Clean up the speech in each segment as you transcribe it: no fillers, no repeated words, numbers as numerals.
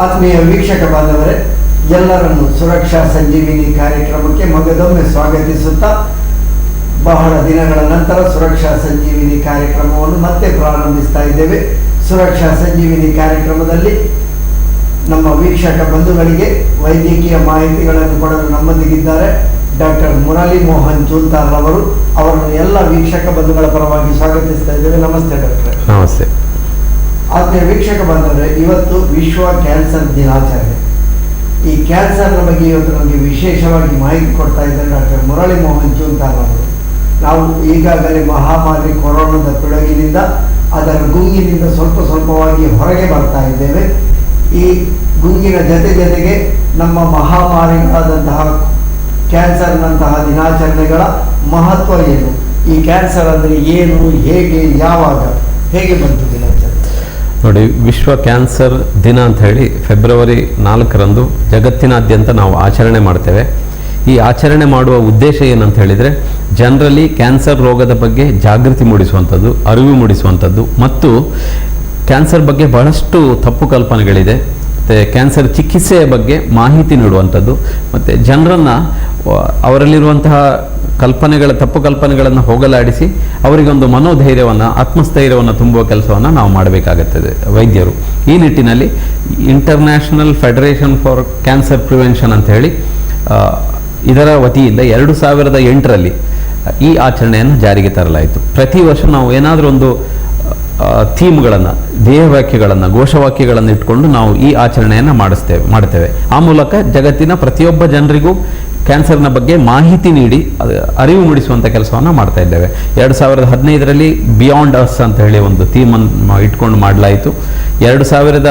ಆತ್ಮೀಯ ವೀಕ್ಷಕ ಬಾಂಧವರೇ, ಎಲ್ಲರನ್ನು ಸುರಕ್ಷಾ ಸಂಜೀವಿನಿ ಕಾರ್ಯಕ್ರಮಕ್ಕೆ ಮಗದೊಮ್ಮೆ ಸ್ವಾಗತಿಸುತ್ತಾ ಬಹಳ ದಿನಗಳ ನಂತರ ಸುರಕ್ಷಾ ಸಂಜೀವಿನಿ ಕಾರ್ಯಕ್ರಮವನ್ನು ಮತ್ತೆ ಪ್ರಾರಂಭಿಸ್ತಾ ಇದ್ದೇವೆ. ಸುರಕ್ಷಾ ಸಂಜೀವಿನಿ ಕಾರ್ಯಕ್ರಮದಲ್ಲಿ ನಮ್ಮ ವೀಕ್ಷಕ ಬಂಧುಗಳಿಗೆ ವೈದ್ಯಕೀಯ ಮಾಹಿತಿಗಳನ್ನು ಕೊಡಲು ನಮ್ಮೊಂದಿಗಿದ್ದಾರೆ ಡಾಕ್ಟರ್ ಮುರಳಿ ಮೋಹನ್ ಚೂಲ್ತಾರ್ ಅವರು. ಅವರನ್ನು ಎಲ್ಲ ವೀಕ್ಷಕ ಬಂಧುಗಳ ಪರವಾಗಿ ಸ್ವಾಗತಿಸ್ತಾ ಇದ್ದೇವೆ. ನಮಸ್ತೆ ಡಾಕ್ಟರ್. ನಮಸ್ತೆ. ಆತ್ಮೀಯ ವೀಕ್ಷಕ ಬಂಧುಗಳೇ, ಇವತ್ತು ವಿಶ್ವ ಕ್ಯಾನ್ಸರ್ ದಿನಾಚರಣೆ. ಈ ಕ್ಯಾನ್ಸರ್ನ ಬಗ್ಗೆ ಇವತ್ತು ನಮಗೆ ವಿಶೇಷವಾಗಿ ಮಾಹಿತಿ ಕೊಡ್ತಾ ಇದ್ದಾರೆ ಡಾಕ್ಟರ್ ಮುರಳಿ ಮೋಹನ್ ಚೂಲ್ತಾರ್ ಅವರು. ನಾವು ಈಗಾಗಲೇ ಮಹಾಮಾರಿ ಕೊರೋನಾದ ಪಿಡುಗಿನಿಂದ ಅದರ ಗುಂಗಿನಿಂದ ಸ್ವಲ್ಪವಾಗಿ ಹೊರಗೆ ಬರ್ತಾ ಇದ್ದೇವೆ. ಈ ಗುಂಗಿನ ಜೊತೆಗೆ ನಮ್ಮ ಮಹಾಮಾರಿಗಳಾದಂತಹ ಕ್ಯಾನ್ಸರ್ನಂತಹ ದಿನಾಚರಣೆಗಳ ಮಹತ್ವ ಏನು, ಈ ಕ್ಯಾನ್ಸರ್ ಅಂದರೆ ಏನು, ಹೇಗೆ, ಯಾವಾಗ, ಹೇಗೆ ಬಂತು ದಿನಾಚರಣೆ? ನೋಡಿ, ವಿಶ್ವ ಕ್ಯಾನ್ಸರ್ ದಿನ ಅಂತ ಹೇಳಿ ಫೆಬ್ರವರಿ 4ರಂದು ಜಗತ್ತಿನಾದ್ಯಂತ ನಾವು ಆಚರಣೆ ಮಾಡ್ತೇವೆ. ಈ ಆಚರಣೆ ಮಾಡುವ ಉದ್ದೇಶ ಏನಂತ ಹೇಳಿದರೆ, ಜನರಲ್ಲಿ ಕ್ಯಾನ್ಸರ್ ರೋಗದ ಬಗ್ಗೆ ಜಾಗೃತಿ ಮೂಡಿಸುವಂಥದ್ದು, ಅರಿವು ಮೂಡಿಸುವಂಥದ್ದು ಮತ್ತು ಕ್ಯಾನ್ಸರ್ ಬಗ್ಗೆ ಬಹಳಷ್ಟು ತಪ್ಪು ಕಲ್ಪನೆಗಳಿದೆ. ಮತ್ತು ಕ್ಯಾನ್ಸರ್ ಚಿಕಿತ್ಸೆಯ ಬಗ್ಗೆ ಮಾಹಿತಿ ನೀಡುವಂಥದ್ದು ಮತ್ತು ಜನರನ್ನು ಅವರಲ್ಲಿರುವಂತಹ ತಪ್ಪು ಕಲ್ಪನೆಗಳನ್ನು ಹೋಗಲಾಡಿಸಿ ಅವರಿಗೊಂದು ಮನೋಧೈರ್ಯವನ್ನು, ಆತ್ಮಸ್ಥೈರ್ಯವನ್ನು ತುಂಬುವ ಕೆಲಸವನ್ನು ನಾವು ಮಾಡಬೇಕಾಗುತ್ತದೆ ವೈದ್ಯರು. ಈ ನಿಟ್ಟಿನಲ್ಲಿ international federation for cancer prevention ಅಂತ ಹೇಳಿ ಇದರ ವತಿಯಿಂದ 2008ರಲ್ಲಿ ಈ ಆಚರಣೆಯನ್ನು ಜಾರಿಗೆ ತರಲಾಯಿತು. ಪ್ರತಿ ವರ್ಷ ನಾವು ಏನಾದರೂ ಒಂದು ಥೀಮ್ಗಳನ್ನು, ಧ್ಯೇಯವಾಕ್ಯಗಳನ್ನು, ಘೋಷವಾಕ್ಯಗಳನ್ನು ಇಟ್ಕೊಂಡು ನಾವು ಈ ಆಚರಣೆಯನ್ನು ಮಾಡ್ತೇವೆ. ಆ ಮೂಲಕ ಜಗತ್ತಿನ ಪ್ರತಿಯೊಬ್ಬ ಜನರಿಗೂ ಕ್ಯಾನ್ಸರ್ನ ಬಗ್ಗೆ ಮಾಹಿತಿ ನೀಡಿ ಅರಿವು ಮೂಡಿಸುವಂಥ ಕೆಲಸವನ್ನು ಮಾಡ್ತಾ ಇದ್ದೇವೆ. 2015ರಲ್ಲಿ ಬಿಯಾಂಡ್ ಅಸ್ ಅಂತ ಹೇಳಿ ಒಂದು ಥೀಮನ್ನು ಇಟ್ಕೊಂಡು ಮಾಡಲಾಯಿತು. 2016ರಿಂದ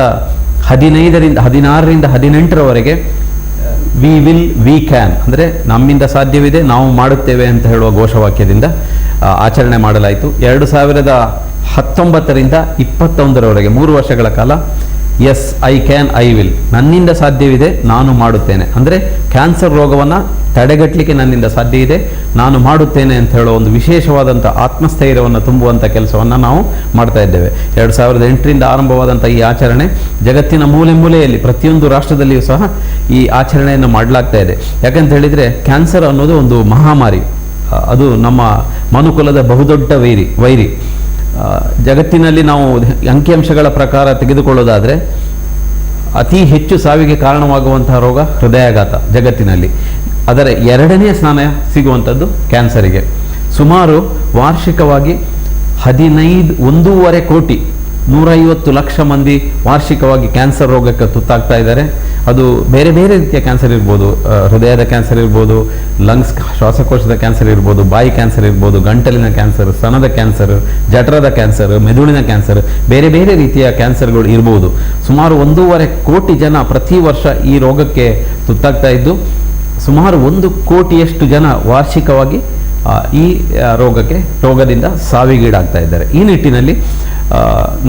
18ರವರೆಗೆ ವಿ ವಿಲ್ ವಿ ಕ್ಯಾನ್ ಅಂದರೆ ನಮ್ಮಿಂದ ಸಾಧ್ಯವಿದೆ, ನಾವು ಮಾಡುತ್ತೇವೆ ಅಂತ ಹೇಳುವ ಘೋಷವಾಕ್ಯದಿಂದ ಆಚರಣೆ ಮಾಡಲಾಯಿತು. 2019ರಿಂದ 21ರವರೆಗೆ 3 ವರ್ಷಗಳ ಕಾಲ yes I can I will, ನನ್ನಿಂದ ಸಾಧ್ಯವಿದೆ, ನಾನು ಮಾಡುತ್ತೇನೆ, ಅಂದರೆ ಕ್ಯಾನ್ಸರ್ ರೋಗವನ್ನು ತಡೆಗಟ್ಟಲಿಕ್ಕೆ ನನ್ನಿಂದ ಸಾಧ್ಯ ಇದೆ, ನಾನು ಮಾಡುತ್ತೇನೆ ಅಂತ ಹೇಳೋ ಒಂದು ವಿಶೇಷವಾದಂಥ ಆತ್ಮಸ್ಥೈರ್ಯವನ್ನು ತುಂಬುವಂಥ ಕೆಲಸವನ್ನು ನಾವು ಮಾಡ್ತಾ ಇದ್ದೇವೆ. 2008ರಿಂದ ಆರಂಭವಾದಂಥ ಈ ಆಚರಣೆ ಜಗತ್ತಿನ ಮೂಲೆ ಮೂಲೆಯಲ್ಲಿ ಪ್ರತಿಯೊಂದು ರಾಷ್ಟ್ರದಲ್ಲಿಯೂ ಸಹ ಈ ಆಚರಣೆಯನ್ನು ಮಾಡಲಾಗ್ತಾ ಇದೆ. ಯಾಕಂತ ಹೇಳಿದರೆ ಕ್ಯಾನ್ಸರ್ ಅನ್ನೋದು ಒಂದು ಮಹಾಮಾರಿ, ಅದು ನಮ್ಮ ಮನುಕುಲದ ಬಹುದೊಡ್ಡ ವೈರಿ. ಜಗತ್ತಿನಲ್ಲಿ ನಾವು ಅಂಕಿಅಂಶಗಳ ಪ್ರಕಾರ ತೆಗೆದುಕೊಳ್ಳೋದಾದರೆ ಅತಿ ಹೆಚ್ಚು ಸಾವಿಗೆ ಕಾರಣವಾಗುವಂತಹ ರೋಗ ಹೃದಯಾಘಾತ ಜಗತ್ತಿನಲ್ಲಿ. ಅದರ 2ನೇ ಸ್ಥಾನ ಸಿಗುವಂಥದ್ದು ಕ್ಯಾನ್ಸರಿಗೆ. ಸುಮಾರು ವಾರ್ಷಿಕವಾಗಿ 1.5 ಕೋಟಿ 150 ಲಕ್ಷ ಮಂದಿ ವಾರ್ಷಿಕವಾಗಿ ಕ್ಯಾನ್ಸರ್ ರೋಗಕ್ಕೆ ತುತ್ತಾಗ್ತಾ ಇದ್ದಾರೆ. ಅದು ಬೇರೆ ಬೇರೆ ರೀತಿಯ ಕ್ಯಾನ್ಸರ್ ಇರ್ಬೋದು, ಹೃದಯದ ಕ್ಯಾನ್ಸರ್ ಇರ್ಬೋದು, ಲಂಗ್ಸ್ ಶ್ವಾಸಕೋಶದ ಕ್ಯಾನ್ಸರ್ ಇರ್ಬೋದು, ಬಾಯಿ ಕ್ಯಾನ್ಸರ್ ಇರ್ಬೋದು, ಗಂಟಲಿನ ಕ್ಯಾನ್ಸರ್, ಸ್ತನದ ಕ್ಯಾನ್ಸರ್, ಜಠರದ ಕ್ಯಾನ್ಸರ್, ಮೆದುಳಿನ ಕ್ಯಾನ್ಸರ್, ಬೇರೆ ಬೇರೆ ರೀತಿಯ ಕ್ಯಾನ್ಸರ್ಗಳು ಇರ್ಬೋದು. ಸುಮಾರು 1.5 ಕೋಟಿ ಜನ ಪ್ರತಿ ವರ್ಷ ಈ ರೋಗಕ್ಕೆ ತುತ್ತಾಗ್ತಾ ಇದ್ದು, ಸುಮಾರು 1 ಕೋಟಿಯಷ್ಟು ಜನ ವಾರ್ಷಿಕವಾಗಿ ಈ ರೋಗದಿಂದ ಸಾವಿಗೀಡಾಗ್ತಾ ಇದ್ದಾರೆ. ಈ ನಿಟ್ಟಿನಲ್ಲಿ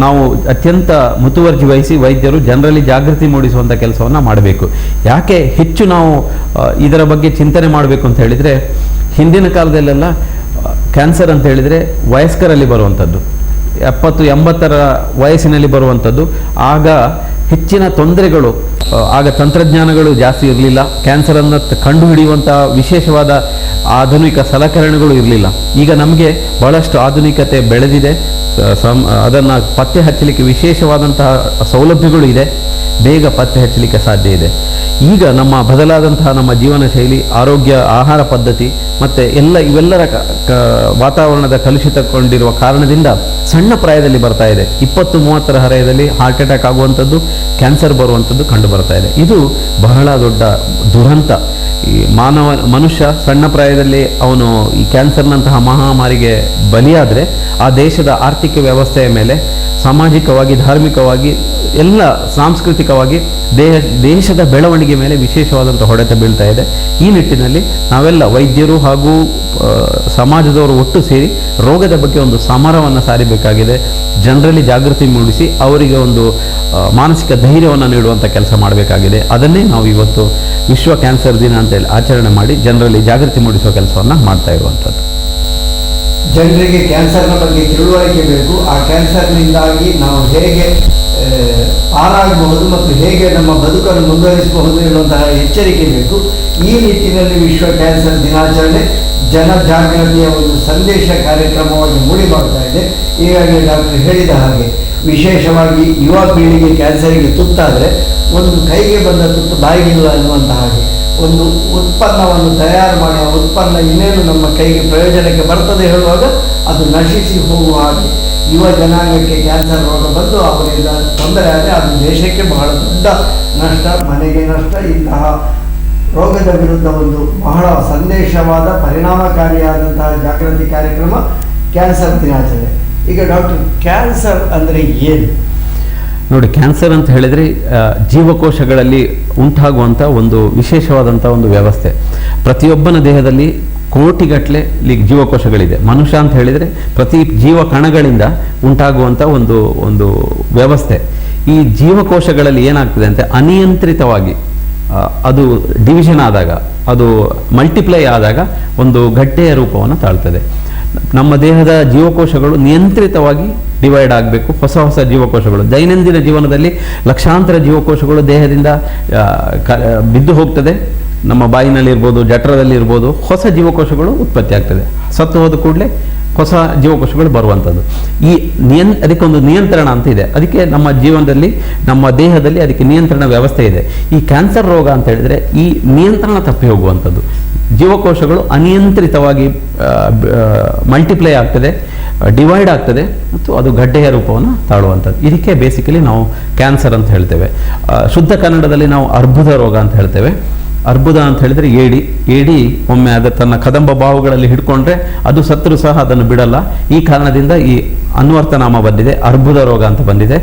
ನಾವು ಅತ್ಯಂತ ಮುತುವರ್ಜಿ ವಹಿಸಿ ವೈದ್ಯರು ಜನರಲ್ಲಿ ಜಾಗೃತಿ ಮೂಡಿಸುವಂಥ ಕೆಲಸವನ್ನು ಮಾಡಬೇಕು. ಯಾಕೆ ಹೆಚ್ಚು ನಾವು ಇದರ ಬಗ್ಗೆ ಚಿಂತನೆ ಮಾಡಬೇಕು ಅಂತ ಹೇಳಿದರೆ, ಹಿಂದಿನ ಕಾಲದಲ್ಲೆಲ್ಲ ಕ್ಯಾನ್ಸರ್ ಅಂತ ಹೇಳಿದರೆ ವಯಸ್ಕರಲ್ಲಿ ಬರುವಂಥದ್ದು, 70-80ರ ವಯಸ್ಸಿನಲ್ಲಿ ಬರುವಂಥದ್ದು. ಆಗ ಹೆಚ್ಚಿನ ತೊಂದರೆಗಳು, ಆಗ ತಂತ್ರಜ್ಞಾನಗಳು ಜಾಸ್ತಿ ಇರಲಿಲ್ಲ, ಕ್ಯಾನ್ಸರನ್ನು ಕಂಡುಹಿಡಿಯುವಂಥ ವಿಶೇಷವಾದ ಆಧುನಿಕ ಸಲಕರಣೆಗಳು ಇರಲಿಲ್ಲ. ಈಗ ನಮಗೆ ಬಹಳಷ್ಟು ಆಧುನಿಕತೆ ಬೆಳೆದಿದೆ, ಅದನ್ನು ಪತ್ತೆ ಹಚ್ಚಲಿಕ್ಕೆ ವಿಶೇಷವಾದಂತಹ ಸೌಲಭ್ಯಗಳು ಇದೆ, ಬೇಗ ಪತ್ತೆ ಹಚ್ಚಲಿಕ್ಕೆ ಸಾಧ್ಯ ಇದೆ. ಈಗ ನಮ್ಮ ಬದಲಾದಂತಹ ನಮ್ಮ ಜೀವನ ಶೈಲಿ, ಆರೋಗ್ಯ, ಆಹಾರ ಪದ್ಧತಿ ಮತ್ತು ಇವೆಲ್ಲರ ವಾತಾವರಣದ ಕಲುಷಿತಗೊಂಡಿರುವ ಕಾರಣದಿಂದ ಸಣ್ಣ ಪ್ರಾಯದಲ್ಲಿ ಬರ್ತಾ ಇದೆ. 20-30ರ ಹರೆಯದಲ್ಲಿ ಹಾರ್ಟ್ ಅಟ್ಯಾಕ್ ಆಗುವಂಥದ್ದು, ಕ್ಯಾನ್ಸರ್ ಬರುವಂಥದ್ದು ಕಂಡು ಬರ್ತಾ ಇದೆ. ಇದು ಬಹಳ ದೊಡ್ಡ ದುರಂತ. ಈ ಮನುಷ್ಯ ಸಣ್ಣ ಪ್ರಾಯದಲ್ಲಿ ಅವನು ಈ ಕ್ಯಾನ್ಸರ್ನಂತಹ ಮಹಾಮಾರಿಗೆ ಬಲಿಯಾದರೆ ಆ ದೇಶದ ಆರ್ಥಿಕ ವ್ಯವಸ್ಥೆಯ ಮೇಲೆ, ಸಾಮಾಜಿಕವಾಗಿ, ಧಾರ್ಮಿಕವಾಗಿ, ಎಲ್ಲ ಸಾಂಸ್ಕೃತಿಕವಾಗಿ ದೇಶದ ಬೆಳವಣಿಗೆ ಮೇಲೆ ವಿಶೇಷವಾದಂಥ ಹೊಡೆತ ಬೀಳ್ತಾ ಇದೆ. ಈ ನಿಟ್ಟಿನಲ್ಲಿ ನಾವೆಲ್ಲ ವೈದ್ಯರು ಹಾಗೂ ಸಮಾಜದವರು ಒಟ್ಟು ಸೇರಿ ರೋಗದ ಬಗ್ಗೆ ಒಂದು ಸಮರವನ್ನು ಸಾರಬೇಕಾಗಿದೆ. ಜನರಲ್ಲಿ ಜಾಗೃತಿ ಮೂಡಿಸಿ ಅವರಿಗೆ ಒಂದು ಮಾನಸಿಕ ಧೈರ್ಯವನ್ನು ನೀಡುವಂಥ ಕೆಲಸ ಮಾಡಬೇಕಾಗಿದೆ. ಅದನ್ನೇ ನಾವು ಇವತ್ತು ವಿಶ್ವ ಕ್ಯಾನ್ಸರ್ ದಿನ ಅಂತೇಳಿ ಆಚರಣೆ ಮಾಡಿ ಜನರಲ್ಲಿ ಜಾಗೃತಿ ಮೂಡಿಸುವ ಕೆಲಸವನ್ನು ಮಾಡ್ತಾ ಇರುವಂಥದ್ದು. ಜನರಿಗೆ ಕ್ಯಾನ್ಸರ್ನ ಬಗ್ಗೆ ತಿಳುವಳಿಕೆ ಬೇಕು. ಆ ಕ್ಯಾನ್ಸರ್ನಿಂದಾಗಿ ನಾವು ಹೇಗೆ ಪಾರಾಗಬಹುದು ಮತ್ತು ಹೇಗೆ ನಮ್ಮ ಬದುಕನ್ನು ಮುಂದುವರಿಸಬಹುದು ಎನ್ನುವಂತಹ ಎಚ್ಚರಿಕೆ ಬೇಕು. ಈ ನಿಟ್ಟಿನಲ್ಲಿ ವಿಶ್ವ ಕ್ಯಾನ್ಸರ್ ದಿನಾಚರಣೆ ಜನಜಾಗೃತಿಯ ಒಂದು ಸಂದೇಶ ಕಾರ್ಯಕ್ರಮವಾಗಿ ಮೂಡಿ ಮಾಡ್ತಾ ಇದೆ. ಹೀಗಾಗಿ ಡಾಕ್ಟರ್ ಹೇಳಿದ ಹಾಗೆ ವಿಶೇಷವಾಗಿ ಯುವ ಪೀಳಿಗೆ ಕ್ಯಾನ್ಸರಿಗೆ ತುತ್ತಾದರೆ ಒಂದು ಕೈಗೆ ಬಂದ ತುತ್ತು ಬಾಯಿಗಿಲ್ಲ ಎನ್ನುವಂಥ ಹಾಗೆ ಒಂದು ಉತ್ಪನ್ನವನ್ನು ತಯಾರು ಮಾಡಿ ಆ ಉತ್ಪನ್ನ ಇನ್ನೇನು ನಮ್ಮ ಕೈಗೆ ಪ್ರಯೋಜನಕ್ಕೆ ಬರ್ತದೆ ಹೇಳುವಾಗ ಅದು ನಶಿಸಿ ಹೋಗುವ ಹಾಗೆ ಯುವ ಜನಾಂಗಕ್ಕೆ ಕ್ಯಾನ್ಸರ್ ರೋಗ ಬಂದು ಅವರಿಂದ ತೊಂದರೆ ಆದರೆ ಅದು ದೇಶಕ್ಕೆ ಬಹಳ ದೊಡ್ಡ ನಷ್ಟ, ಮನೆಗೆ ನಷ್ಟ. ಇಂತಹ ರೋಗದ ವಿರುದ್ಧ ಒಂದು ಬಹಳ ಸಂದೇಶವಾದ ಪರಿಣಾಮಕಾರಿಯಾದಂತಹ ಜಾಗೃತಿ ಕಾರ್ಯಕ್ರಮ ಕ್ಯಾನ್ಸರ್ ದಿನಾಚರಣೆ. ಈಗ ಡಾಕ್ಟರ್, ಕ್ಯಾನ್ಸರ್ ಅಂದರೆ ಏನು? ನೋಡಿ, ಕ್ಯಾನ್ಸರ್ ಅಂತ ಹೇಳಿದರೆ ಜೀವಕೋಶಗಳಲ್ಲಿ ಉಂಟಾಗುವಂಥ ಒಂದು ವಿಶೇಷವಾದಂಥ ಒಂದು ವ್ಯವಸ್ಥೆ. ಪ್ರತಿಯೊಬ್ಬನ ದೇಹದಲ್ಲಿ ಕೋಟಿಗಟ್ಟಲೆ ಜೀವಕೋಶಗಳಿದೆ. ಮನುಷ್ಯ ಅಂತ ಹೇಳಿದರೆ ಪ್ರತಿ ಜೀವ ಕಣಗಳಿಂದ ಉಂಟಾಗುವಂಥ ಒಂದು ವ್ಯವಸ್ಥೆ. ಈ ಜೀವಕೋಶಗಳಲ್ಲಿ ಏನಾಗ್ತದೆ ಅಂತ ಅನಿಯಂತ್ರಿತವಾಗಿ ಅದು ಡಿವಿಷನ್ ಆದಾಗ, ಅದು ಮಲ್ಟಿಪ್ಲೈ ಆದಾಗ ಒಂದು ಗಡ್ಡೆಯ ರೂಪವನ್ನು ತಾಳ್ತದೆ. ನಮ್ಮ ದೇಹದ ಜೀವಕೋಶಗಳು ನಿಯಂತ್ರಿತವಾಗಿ ಡಿವೈಡ್ ಆಗಬೇಕು. ಹೊಸ ಹೊಸ ಜೀವಕೋಶಗಳು ದೈನಂದಿನ ಜೀವನದಲ್ಲಿ ಲಕ್ಷಾಂತರ ಜೀವಕೋಶಗಳು ದೇಹದಿಂದ ಬಿದ್ದು ಹೋಗ್ತದೆ. ನಮ್ಮ ಬಾಯಿನಲ್ಲಿರ್ಬೋದು, ಜಠರದಲ್ಲಿರ್ಬೋದು, ಹೊಸ ಜೀವಕೋಶಗಳು ಉತ್ಪತ್ತಿ ಆಗ್ತದೆ. ಸತ್ತು ಹೋದ ಕೂಡಲೇ ಹೊಸ ಜೀವಕೋಶಗಳು ಬರುವಂಥದ್ದು. ಅದಕ್ಕೊಂದು ನಿಯಂತ್ರಣ ಅಂತ ಇದೆ. ಅದಕ್ಕೆ ನಮ್ಮ ಜೀವನದಲ್ಲಿ, ನಮ್ಮ ದೇಹದಲ್ಲಿ ಅದಕ್ಕೆ ನಿಯಂತ್ರಣ ವ್ಯವಸ್ಥೆ ಇದೆ. ಈ ಕ್ಯಾನ್ಸರ್ ರೋಗ ಅಂತ ಹೇಳಿದರೆ ಈ ನಿಯಂತ್ರಣ ತಪ್ಪಿ ಹೋಗುವಂಥದ್ದು. ಜೀವಕೋಶಗಳು ಅನಿಯಂತ್ರಿತವಾಗಿ ಮಲ್ಟಿಪ್ಲೈ ಆಗ್ತದೆ, ಡಿವೈಡ್ ಆಗ್ತದೆ ಮತ್ತು ಅದು ಗಡ್ಡೆಯ ರೂಪವನ್ನು ತಾಳುವಂಥದ್ದು. ಇದಕ್ಕೆ ಬೇಸಿಕಲಿ ನಾವು ಕ್ಯಾನ್ಸರ್ ಅಂತ ಹೇಳ್ತೇವೆ. ಶುದ್ಧ ಕನ್ನಡದಲ್ಲಿ ನಾವು ಅರ್ಬುದ ರೋಗ ಅಂತ ಹೇಳ್ತೇವೆ. ಅರ್ಬುದ ಅಂತ ಹೇಳಿದರೆ ಏಡಿ ಒಮ್ಮೆ ಅದು ತನ್ನ ಕದಂಬ ಬಾಹುಗಳಲ್ಲಿ ಹಿಡ್ಕೊಂಡ್ರೆ ಅದು ಸತ್ರು ಸಹ ಅದನ್ನು ಬಿಡಲ್ಲ. ಈ ಕಾರಣದಿಂದ ಈ ಅನ್ವರ್ಥ ನಾಮ ಬಂದಿದೆ, ಅರ್ಬುದ ರೋಗ ಅಂತ ಬಂದಿದೆ.